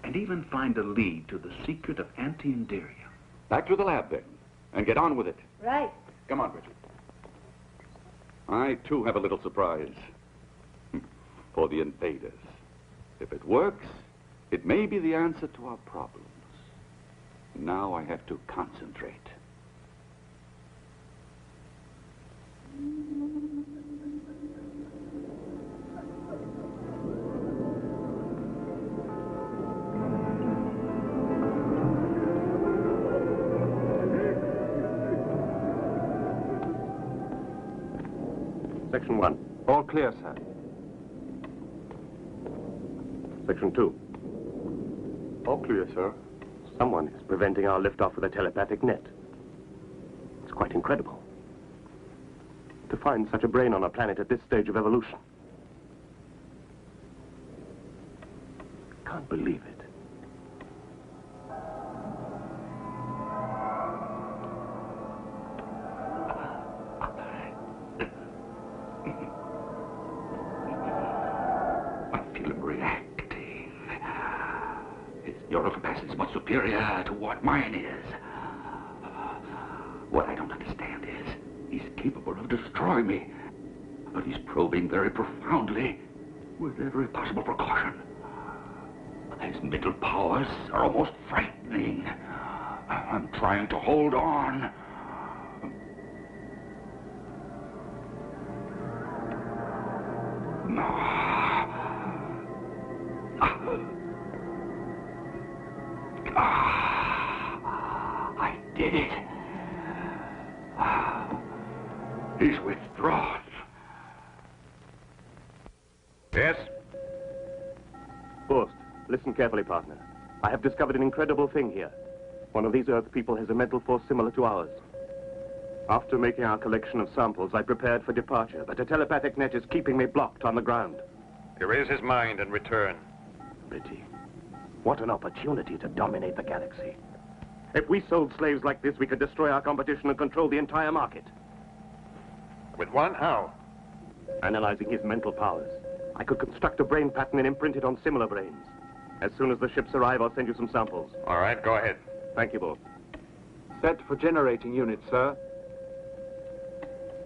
And even find a lead to the secret of anti-Inderium. Back to the lab, then, and get on with it. Right. Come on, Richard. I, too, have a little surprise. For the invaders. If it works, it may be the answer to our problems. Now I have to concentrate. Section 1. All clear, sir. Section 2. All clear, sir. Someone is preventing our liftoff with a telepathic net. It's quite incredible. To find such a brain on a planet at this stage of evolution. Can't believe it. Neural capacity is much superior to what mine is. What I don't understand is he's capable of destroying me, but he's probing very profoundly with every possible precaution. His mental powers are almost frightening. I'm trying to hold on. I did it. He's withdrawn. Yes? Forst, listen carefully, partner. I have discovered an incredible thing here. One of these Earth people has a mental force similar to ours. After making our collection of samples, I prepared for departure, but a telepathic net is keeping me blocked on the ground. Erase his mind and return. Pity. What an opportunity to dominate the galaxy. If we sold slaves like this, we could destroy our competition and control the entire market. With one? How? Analyzing his mental powers, I could construct a brain pattern and imprint it on similar brains. As soon as the ships arrive, I'll send you some samples. All right, go ahead. Thank you both. Set for generating unit, sir.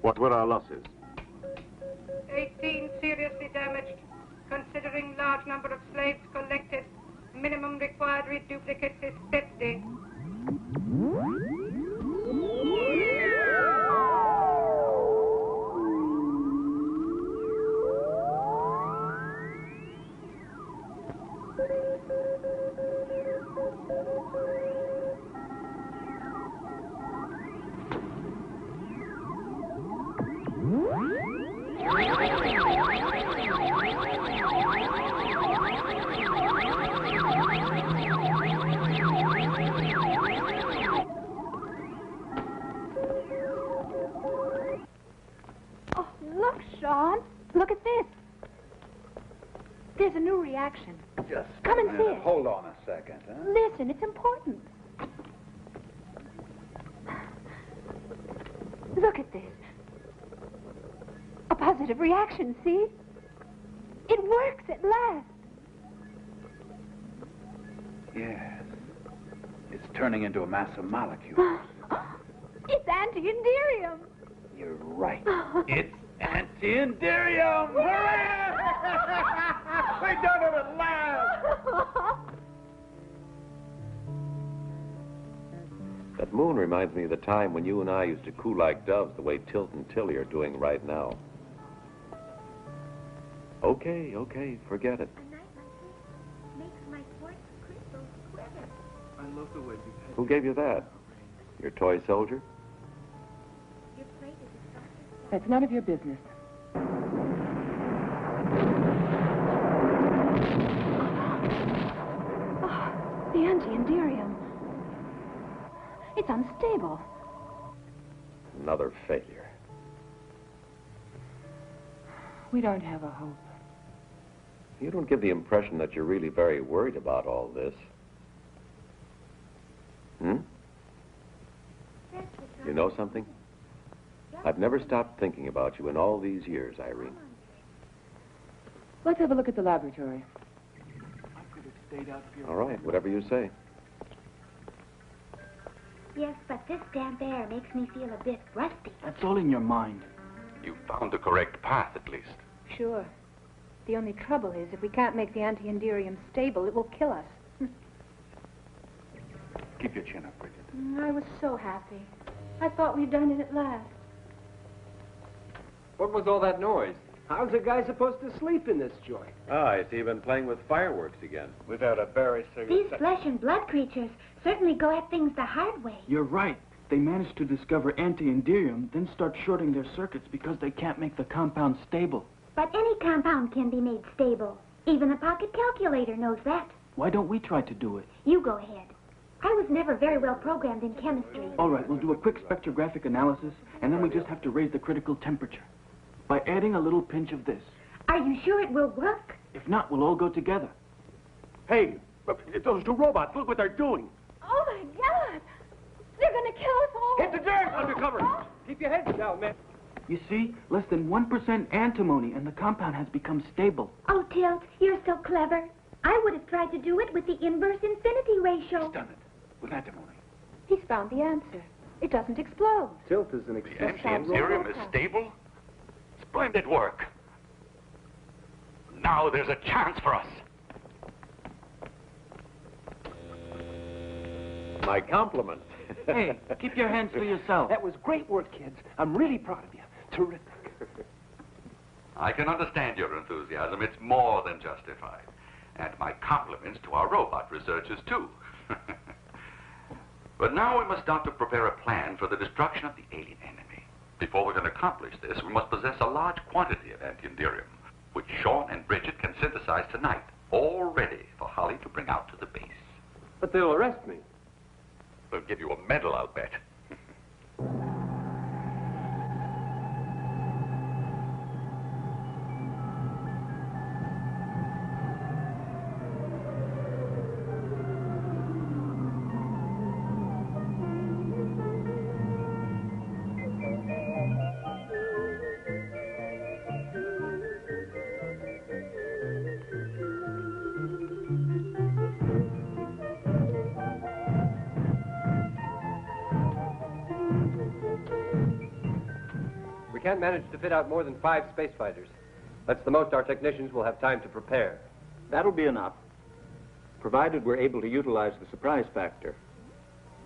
What were our losses? 18 seriously damaged. Considering large number of slaves collected, minimum required reduplicates is 50. Oh, look, Sean. Look at this. There's a new reaction. Just come and see it. Hold on a second, huh? Listen, it's important. Look at this. A positive reaction, see? It works at last. Yes. It's turning into a mass of molecules. It's anti-Inderium. You're right. It's anti-Inderium! Hooray! We done it at last! That moon reminds me of the time when you and I used to coo like doves the way Tilt and Tilly are doing right now. Okay, forget it. Makes my quartz crystals quiver. I love the way you... Who gave you that? Your toy soldier? Your plate is a soft. That's none of your business. Oh, the anti-Inderium. It's unstable. Another failure. We don't have a hope. You don't give the impression that you're really very worried about all this. Hmm? You know something? I've never stopped thinking about you in all these years, Irene. Let's have a look at the laboratory. All right, whatever you say. Yes, but this damp air makes me feel a bit rusty. That's all in your mind. You found the correct path, at least. Sure. The only trouble is, if we can't make the anti-inderium stable, it will kill us. Keep your chin up, Bridget. I was so happy. I thought we'd done it at last. What was all that noise? How's a guy supposed to sleep in this joint? Ah, I see you've been playing with fireworks again. Without a very serious... These flesh and blood creatures certainly go at things the hard way. You're right. They managed to discover anti-inderium, then start shorting their circuits because they can't make the compound stable. But any compound can be made stable. Even a pocket calculator knows that. Why don't we try to do it? You go ahead. I was never very well programmed in chemistry. All right, we'll do a quick spectrographic analysis, and then we just have to raise the critical temperature by adding a little pinch of this. Are you sure it will work? If not, we'll all go together. Hey, those two robots, look what they're doing. Oh, my God! They're going to kill us all! Hit the dirt! Undercover! Keep your heads down, man. You see, less than 1% antimony, and the compound has become stable. Oh, Tilt, you're so clever. I would have tried to do it with the inverse infinity ratio. He's done it. With antimony. He's found the answer. It doesn't explode. Tilt is an The expensive... anti-inderium is stable? Splendid work. Now there's a chance for us. My compliments. Hey, keep your hands to yourself. That was great work, kids. I'm really proud of you. Terrific. I can understand your enthusiasm. It's more than justified. And my compliments to our robot researchers, too. But now we must start to prepare a plan for the destruction of the alien enemy. Before we can accomplish this, we must possess a large quantity of anti-inderium, which Sean and Bridget can synthesize tonight, all ready for Holly to bring out to the base. But they'll arrest me. They'll give you a medal, I'll bet. We can't manage to fit out more than 5 space fighters. That's the most our technicians will have time to prepare. That'll be enough, provided we're able to utilize the surprise factor.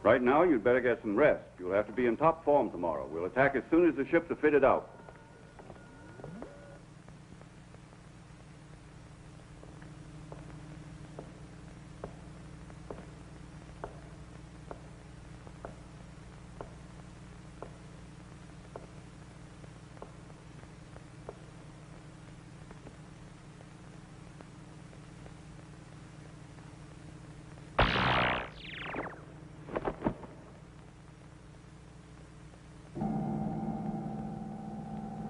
Right now, you'd better get some rest. You'll have to be in top form tomorrow. We'll attack as soon as the ships are fitted out.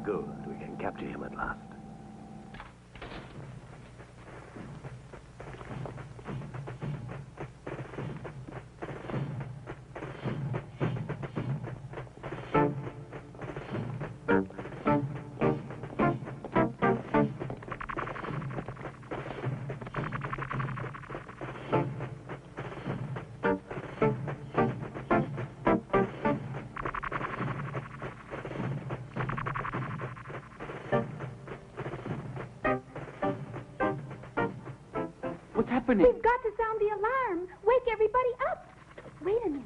Good. We can capture him at last. What's happening? We've got to sound the alarm. Wake everybody up. Wait a minute.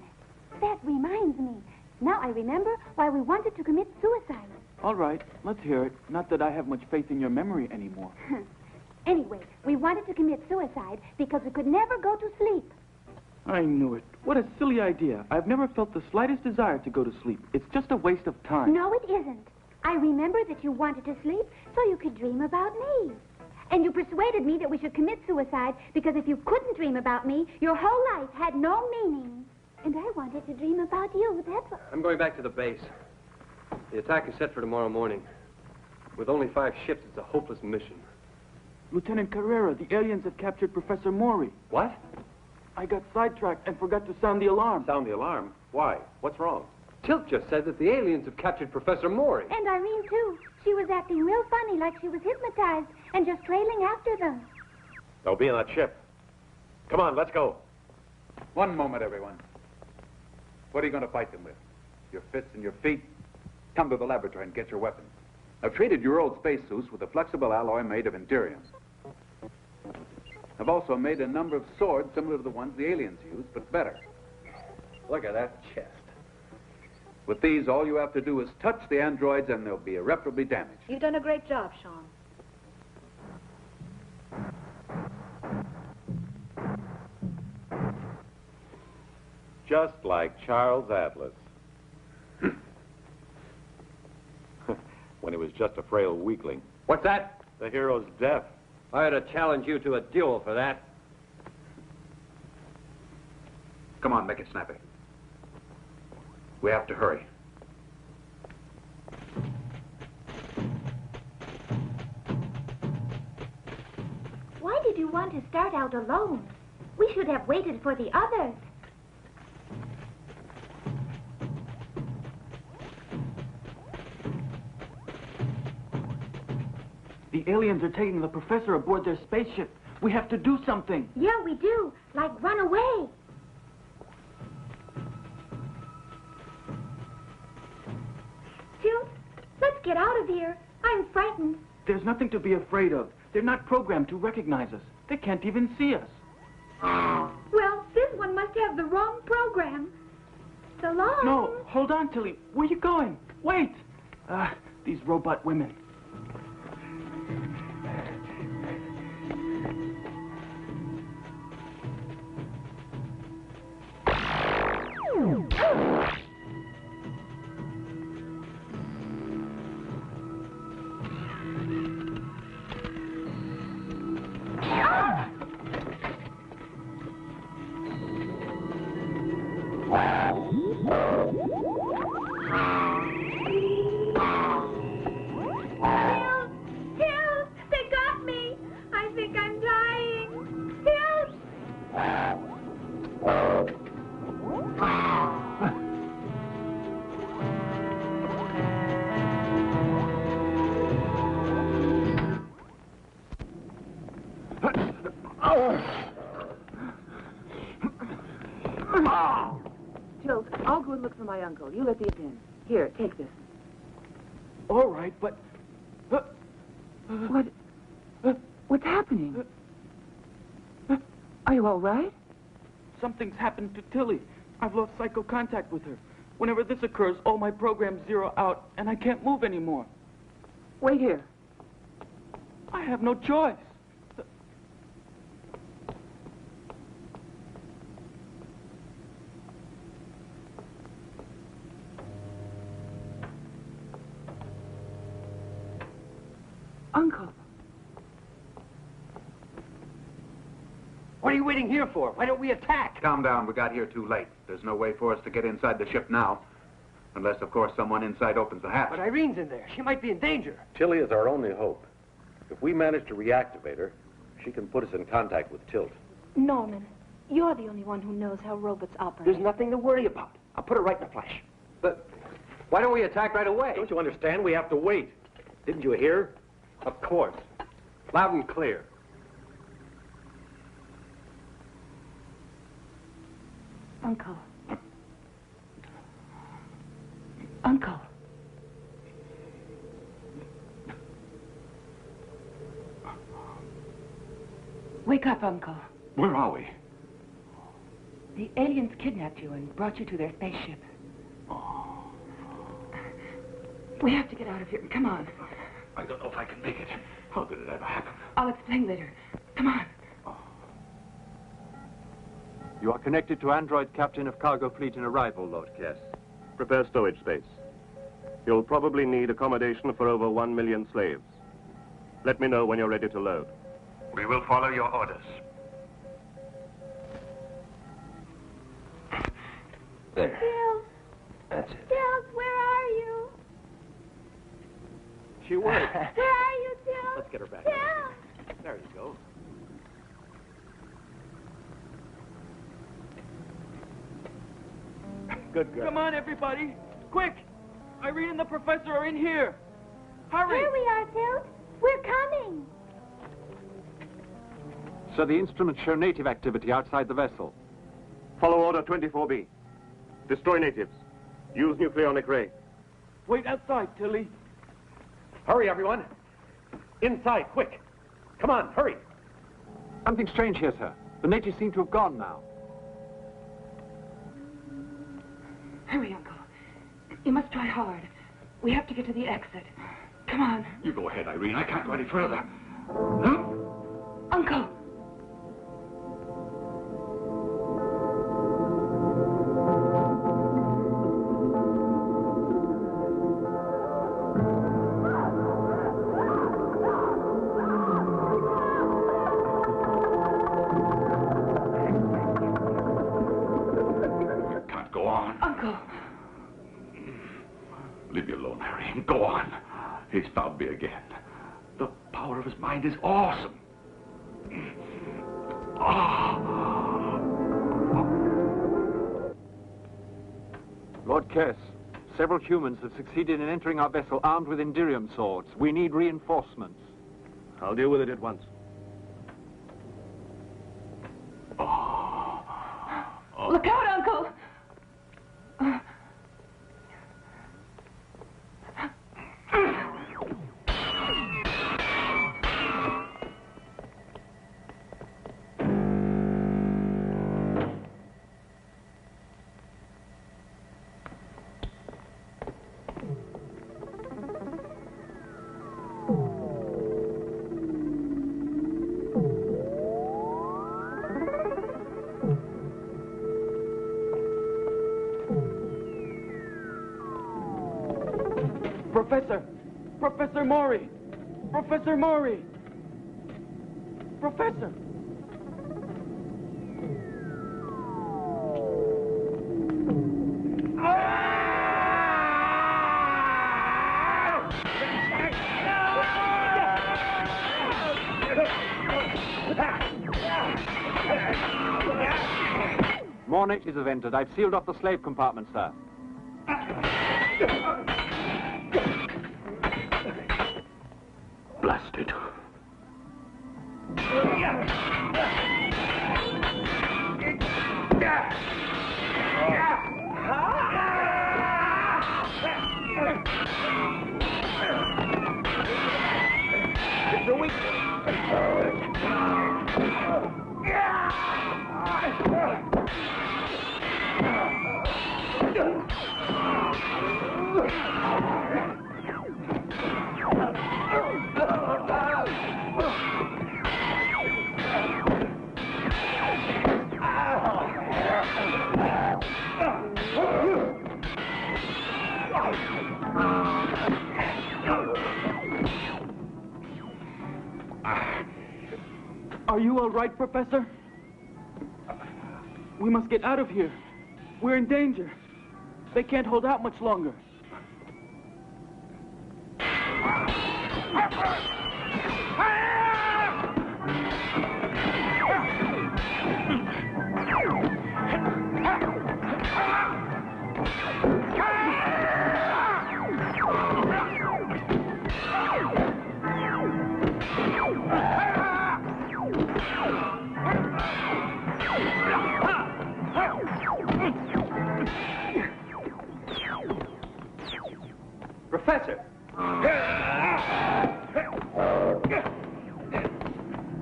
That reminds me. Now I remember why we wanted to commit suicide. All right, let's hear it. Not that I have much faith in your memory anymore. Anyway, we wanted to commit suicide because we could never go to sleep. I knew it. What a silly idea. I've never felt the slightest desire to go to sleep. It's just a waste of time. No, it isn't. I remember that you wanted to sleep so you could dream about me. And you persuaded me that we should commit suicide because if you couldn't dream about me, your whole life had no meaning. And I wanted to dream about you, that's what... I'm going back to the base. The attack is set for tomorrow morning. With only 5 ships, it's a hopeless mission. Lieutenant Carrera, the aliens have captured Professor Maury. What? I got sidetracked and forgot to sound the alarm. Sound the alarm? Why? What's wrong? Tilt just said that the aliens have captured Professor Maury. And Irene, too. She was acting real funny, like she was hypnotized, and just trailing after them. They'll be in that ship. Come on, let's go. One moment, everyone. What are you going to fight them with? Your fists and your feet? Come to the laboratory and get your weapons. I've treated your old spacesuits with a flexible alloy made of Endurium. I've also made a number of swords similar to the ones the aliens use, but better. Look at that chest. With these, all you have to do is touch the androids and they'll be irreparably damaged. You've done a great job, Sean. Just like Charles Atlas. When he was just a frail weakling. What's that? The hero's death. I had to challenge you to a duel for that. Come on, make it snappy. We have to hurry. Why did you want to start out alone? We should have waited for the others. The aliens are taking the professor aboard their spaceship. We have to do something. Yeah, we do. Like run away. Tilt, let's get out of here. I'm frightened. There's nothing to be afraid of. They're not programmed to recognize us. They can't even see us. Well, this one must have the wrong program. So long. No, hold on, Tilly. Where are you going? Wait. These robot women. Tilt, they got me. I think I'm dying. Tilt. Tilt, I'll go and look for my uncle. You let these in. Here, take this. All right, but... What's happening? Are you all right? Something's happened to Tilly. I've lost psycho contact with her. Whenever this occurs, all my programs zero out, and I can't move anymore. Wait here. I have no choice. Uncle. What are you waiting here for? Why don't we attack? Calm down. We got here too late. There's no way for us to get inside the ship now. Unless, of course, someone inside opens the hatch. But Irene's in there. She might be in danger. Tilly is our only hope. If we manage to reactivate her, she can put us in contact with Tilt. Norman, you're the only one who knows how robots operate. There's nothing to worry about. I'll put her right in the flesh. But why don't we attack right away? Don't you understand? We have to wait. Didn't you hear? Of course. Loud and clear. Uncle. Uncle. Wake up, Uncle. Where are we? The aliens kidnapped you and brought you to their spaceship. We have to get out of here. Come on. I don't know if I can make it. How did it ever happen? I'll explain later. Come on. You are connected to android captain of cargo fleet in arrival, Lord Kess. Prepare stowage space. You'll probably need accommodation for over 1 million slaves. Let me know when you're ready to load. We will follow your orders. There. Tilt. That's it. Tilt, where are you? She worked. Where are you, Tilt? Let's get her back. Tilt. There you Good girl. Come on, everybody. Quick! Irene and the professor are in here. Hurry! Here we are, Tilt. We're coming. So the instruments show native activity outside the vessel. Follow Order 24B. Destroy natives. Use nucleonic ray. Wait outside, Tilly. Hurry, everyone. Inside, quick. Come on, hurry. Something strange here, sir. The natives seem to have gone now. Hurry, Uncle. You must try hard. We have to get to the exit. Come on. You go ahead, Irene. I can't go any further. Uncle! Can't go on. Uncle! Leave me alone, Harry. Go on. He's found me again. The power of his mind is awesome. Lord Kess, several humans have succeeded in entering our vessel armed with Indirium swords. We need reinforcements. I'll deal with it at once. Look out, Uncle! Professor! Professor Maury! Professor Maury! Professor! More natives have entered. I've sealed off the slave compartment, sir. Blasted. It's a weak. Are you all right, Professor? We must get out of here. We're in danger. They can't hold out much longer. Professor!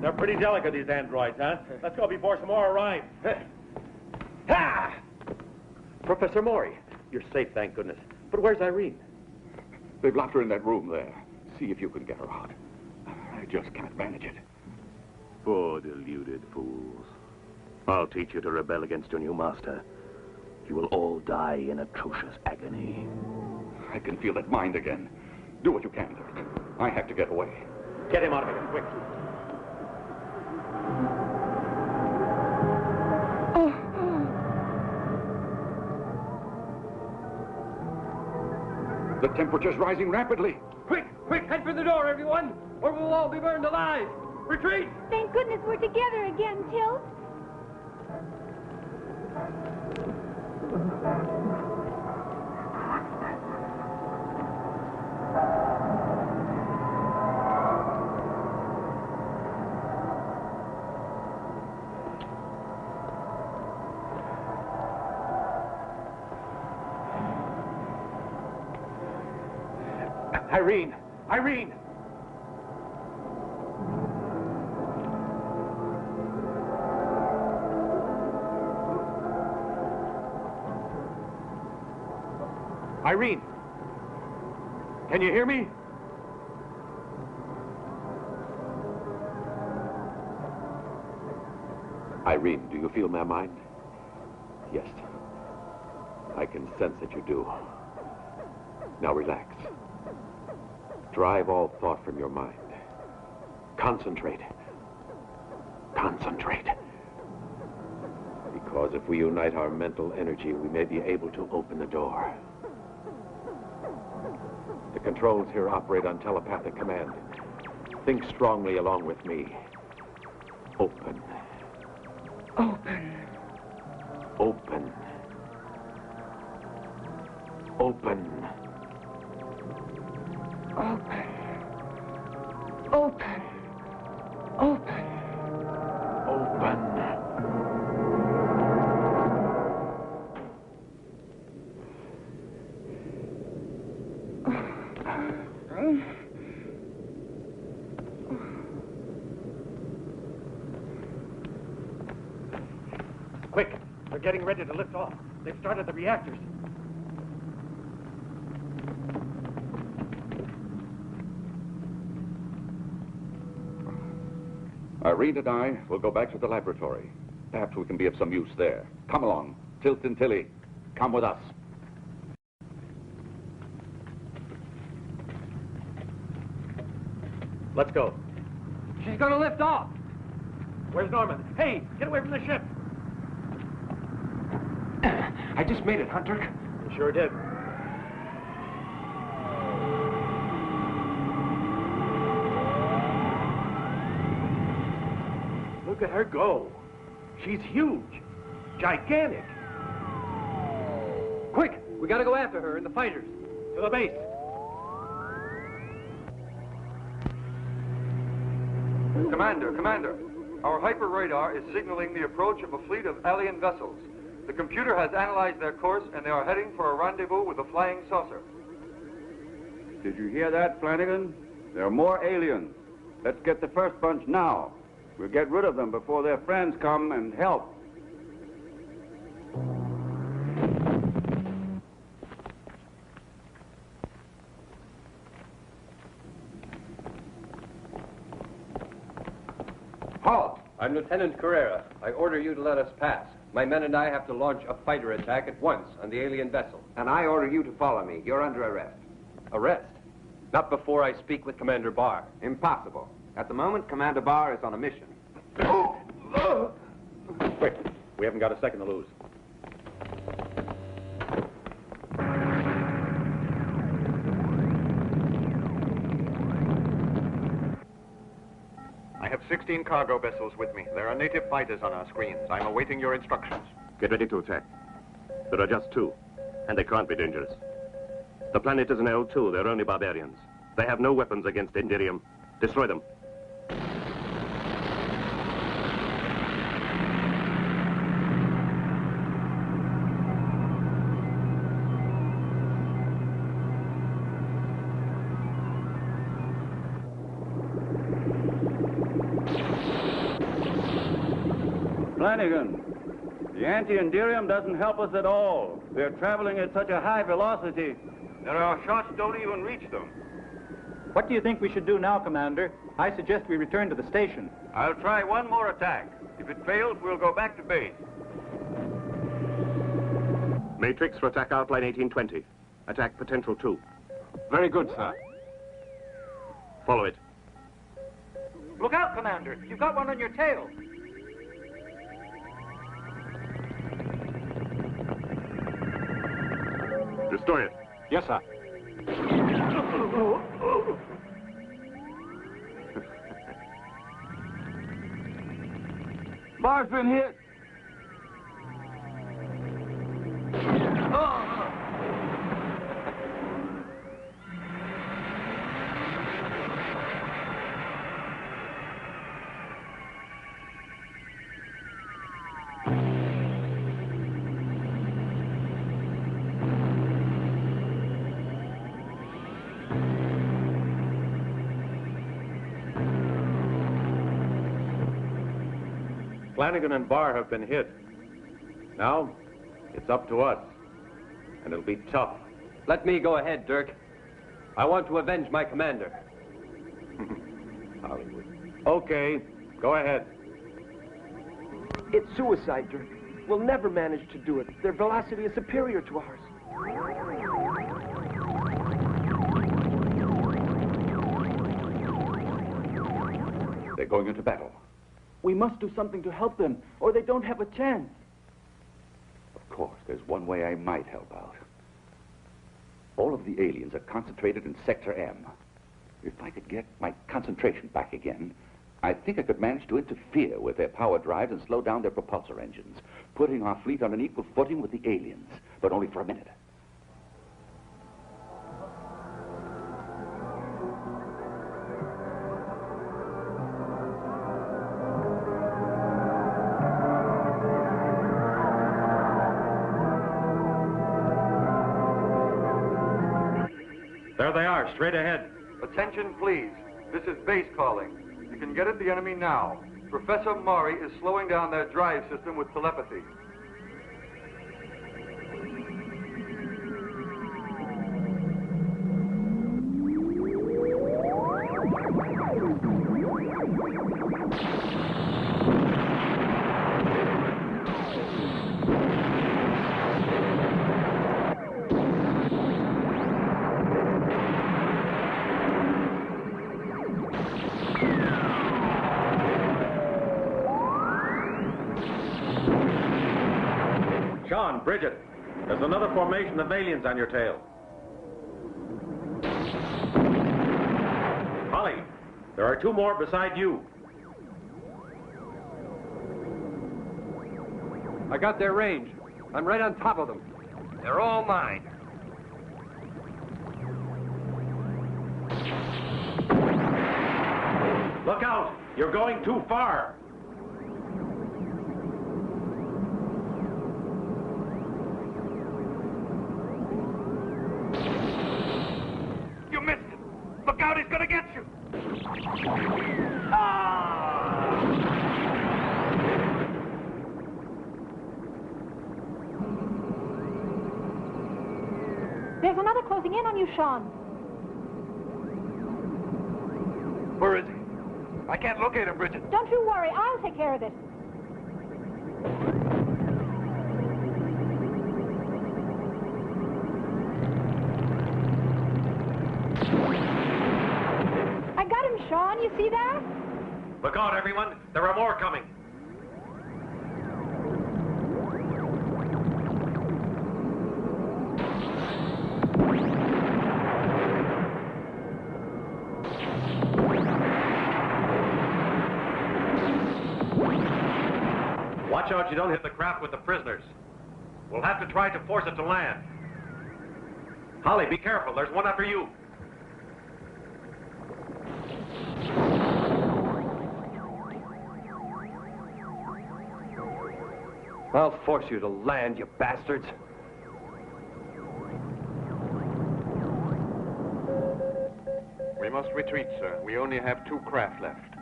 They're pretty delicate, these androids, huh? Let's go before some more arrive. Ha! Professor Maury, you're safe, thank goodness. But where's Irene? They've locked her in that room there. See if you can get her out. I just can't manage it. Poor deluded fools. I'll teach you to rebel against your new master. You will all die in atrocious agony. I can feel that mind again. Do what you can, Dirk. I have to get away. Get him out of here, quick. The temperature's rising rapidly. Quick, quick, head for the door, everyone, or we'll all be burned alive. Retreat! Thank goodness we're together again, Tilt. Irene! Irene! Irene! Can you hear me? Irene, do you feel my mind? Yes. I can sense that you do. Now relax. Drive all thought from your mind. Concentrate. Concentrate. Because if we unite our mental energy, we may be able to open the door. The controls here operate on telepathic command. Think strongly along with me. Open. Open. Open. Open. Open. Open. Open. Open. Quick! They're getting ready to lift off. They've started the reactors. Irene and I will go back to the laboratory. Perhaps we can be of some use there. Come along. Tilt and Tilly, come with us. Let's go. She's gonna lift off. Where's Norman? Hey, get away from the ship. I just made it, Hunter. You sure did. Look at her go. She's huge. Gigantic. Quick, we gotta go after her and the fighters. To the base. Commander, our hyper radar is signaling the approach of a fleet of alien vessels. The computer has analyzed their course and they are heading for a rendezvous with a flying saucer. Did you hear that, Flanagan? There are more aliens. Let's get the first bunch now. We'll get rid of them before their friends come and help. Halt! I'm Lieutenant Carrera. I order you to let us pass. My men and I have to launch a fighter attack at once on the alien vessel. And I order you to follow me. You're under arrest. Arrest? Not before I speak with Commander Barr. Impossible. At the moment, Commander Barr is on a mission. Quick, we haven't got a second to lose. I have 16 cargo vessels with me. There are native fighters on our screens. I'm awaiting your instructions. Get ready to attack. There are just two, and they can't be dangerous. The planet is an L2. They're only barbarians. They have no weapons against Indirium. Destroy them. Flanagan, the anti-Indirium doesn't help us at all. They're traveling at such a high velocity. There are shots don't even reach them. What do you think we should do now, Commander? I suggest we return to the station. I'll try one more attack. If it fails, we'll go back to base. Matrix for attack outline 1820. Attack potential 2. Very good, sir. Follow it. Look out, Commander. You've got one on your tail. Destroy it. Yes, sir. Bar's been hit. Flanagan and Barr have been hit. Now, it's up to us. And it'll be tough. Let me go ahead, Dirk. I want to avenge my commander. Hollywood. Okay, go ahead. It's suicide, Dirk. We'll never manage to do it. Their velocity is superior to ours. They're going into battle. We must do something to help them, or they don't have a chance. Of course, there's one way I might help out. All of the aliens are concentrated in Sector M. If I could get my concentration back again, I think I could manage to interfere with their power drives and slow down their propulsor engines, putting our fleet on an equal footing with the aliens, but only for a minute. There they are, straight ahead. Attention, please. This is base calling. You can get at the enemy now. Professor Maury is slowing down their drive system with telepathy. Sean, Bridget, there's another formation of aliens on your tail. Holly, there are two more beside you. I got their range. I'm right on top of them. They're all mine. Look out! You're going too far! You missed him. Look out, he's gonna get you. There's another closing in on you, Sean. Where is he? I can't locate him, Bridget. Don't you worry. I'll take care of it. I got him, Sean. You see that? Look out, everyone! There are more coming! Watch out you don't hit the craft with the prisoners. We'll have to try to force it to land. Holly, be careful. There's one after you. I'll force you to land, you bastards. We must retreat, sir. We only have 2 craft left.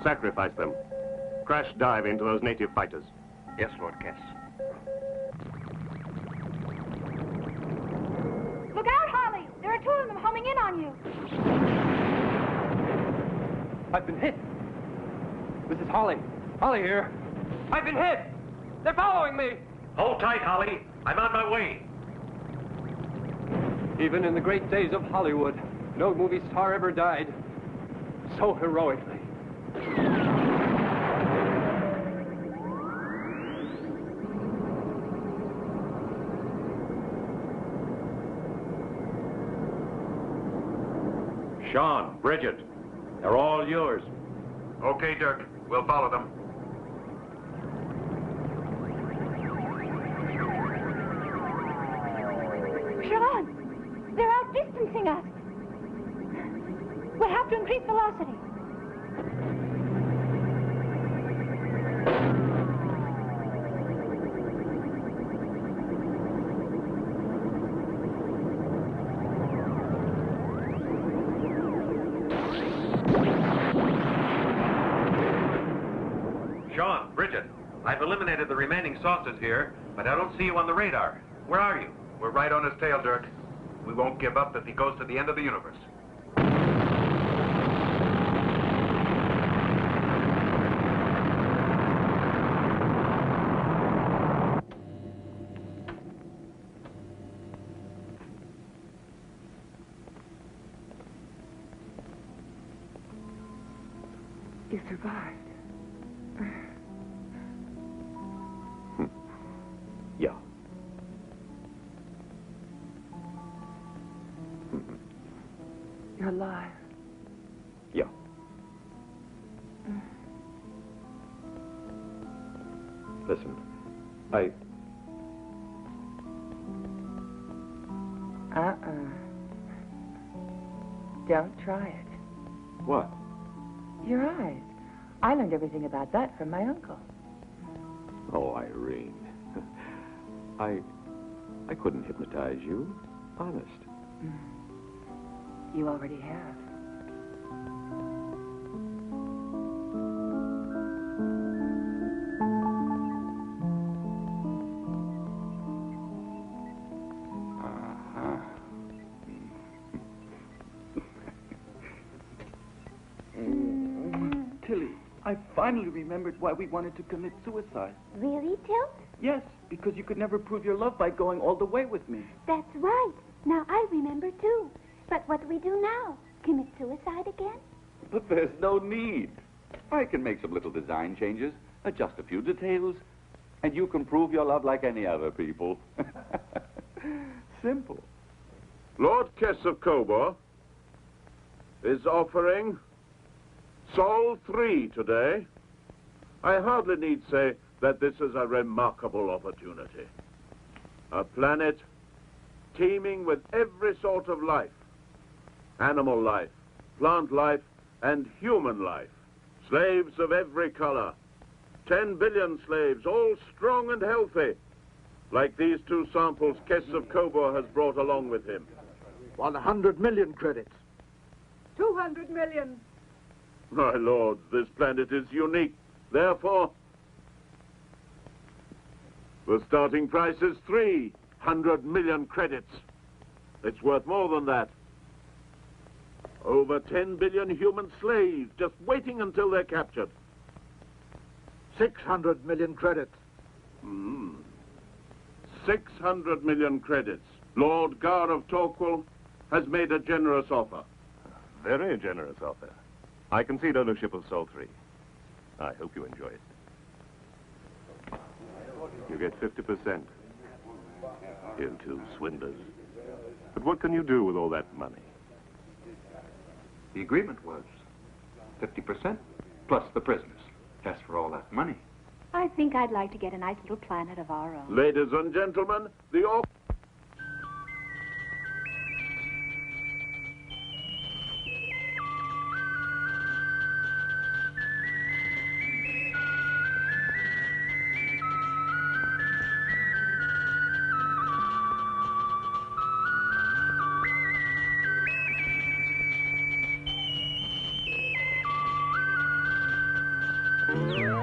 Sacrifice them. Crash dive into those native fighters. Yes, Lord Kess. Look out, Holly. There are 2 of them homing in on you. I've been hit. This is Holly. Holly here. I've been hit. They're following me. Hold tight, Holly. I'm on my way. Even in the great days of Hollywood, no movie star ever died so heroically. Sean, Bridget, they're all yours. Okay, Dirk. We'll follow them. Sean, they're outdistancing us. We'll have to increase velocity. John, Bridget, I've eliminated the remaining saucers here, but I don't see you on the radar. Where are you? We're right on his tail, Dirk. We won't give up if he goes to the end of the universe. You survived. Yeah. You're alive. Yeah. Listen, Don't try it. What? Your eyes. I learned everything about that from my uncle. Oh, Irene. I couldn't hypnotize you. Honest. You already have. Tilly, I finally remembered why we wanted to commit suicide. Really, Tilt? Yes, because you could never prove your love by going all the way with me. That's right. Now I remember, too. But what do we do now? Commit suicide again? But there's no need. I can make some little design changes, adjust a few details, and you can prove your love like any other people. Simple. Lord Kess of Cobor is offering Sol 3 today. I hardly need say that this is a remarkable opportunity. A planet teeming with every sort of life. Animal life, plant life, and human life. Slaves of every color. 10 billion slaves, all strong and healthy, like these 2 samples Kess of Cobor has brought along with him. 100 million credits. 200 million. My lords, this planet is unique. Therefore, the starting price is 300 million credits. It's worth more than that. Over 10 billion human slaves just waiting until they're captured. 600 million credits. 600 million credits. Lord Gar of Torquil has made a generous offer. Very generous offer. I concede ownership of Sol 3. I hope you enjoy it. You get 50%. You 2 swindlers. But what can you do with all that money? The agreement was 50% plus the prisoners. As for all that money. I think I'd like to get a nice little planet of our own. Ladies and gentlemen, the offer... Mm-hmm.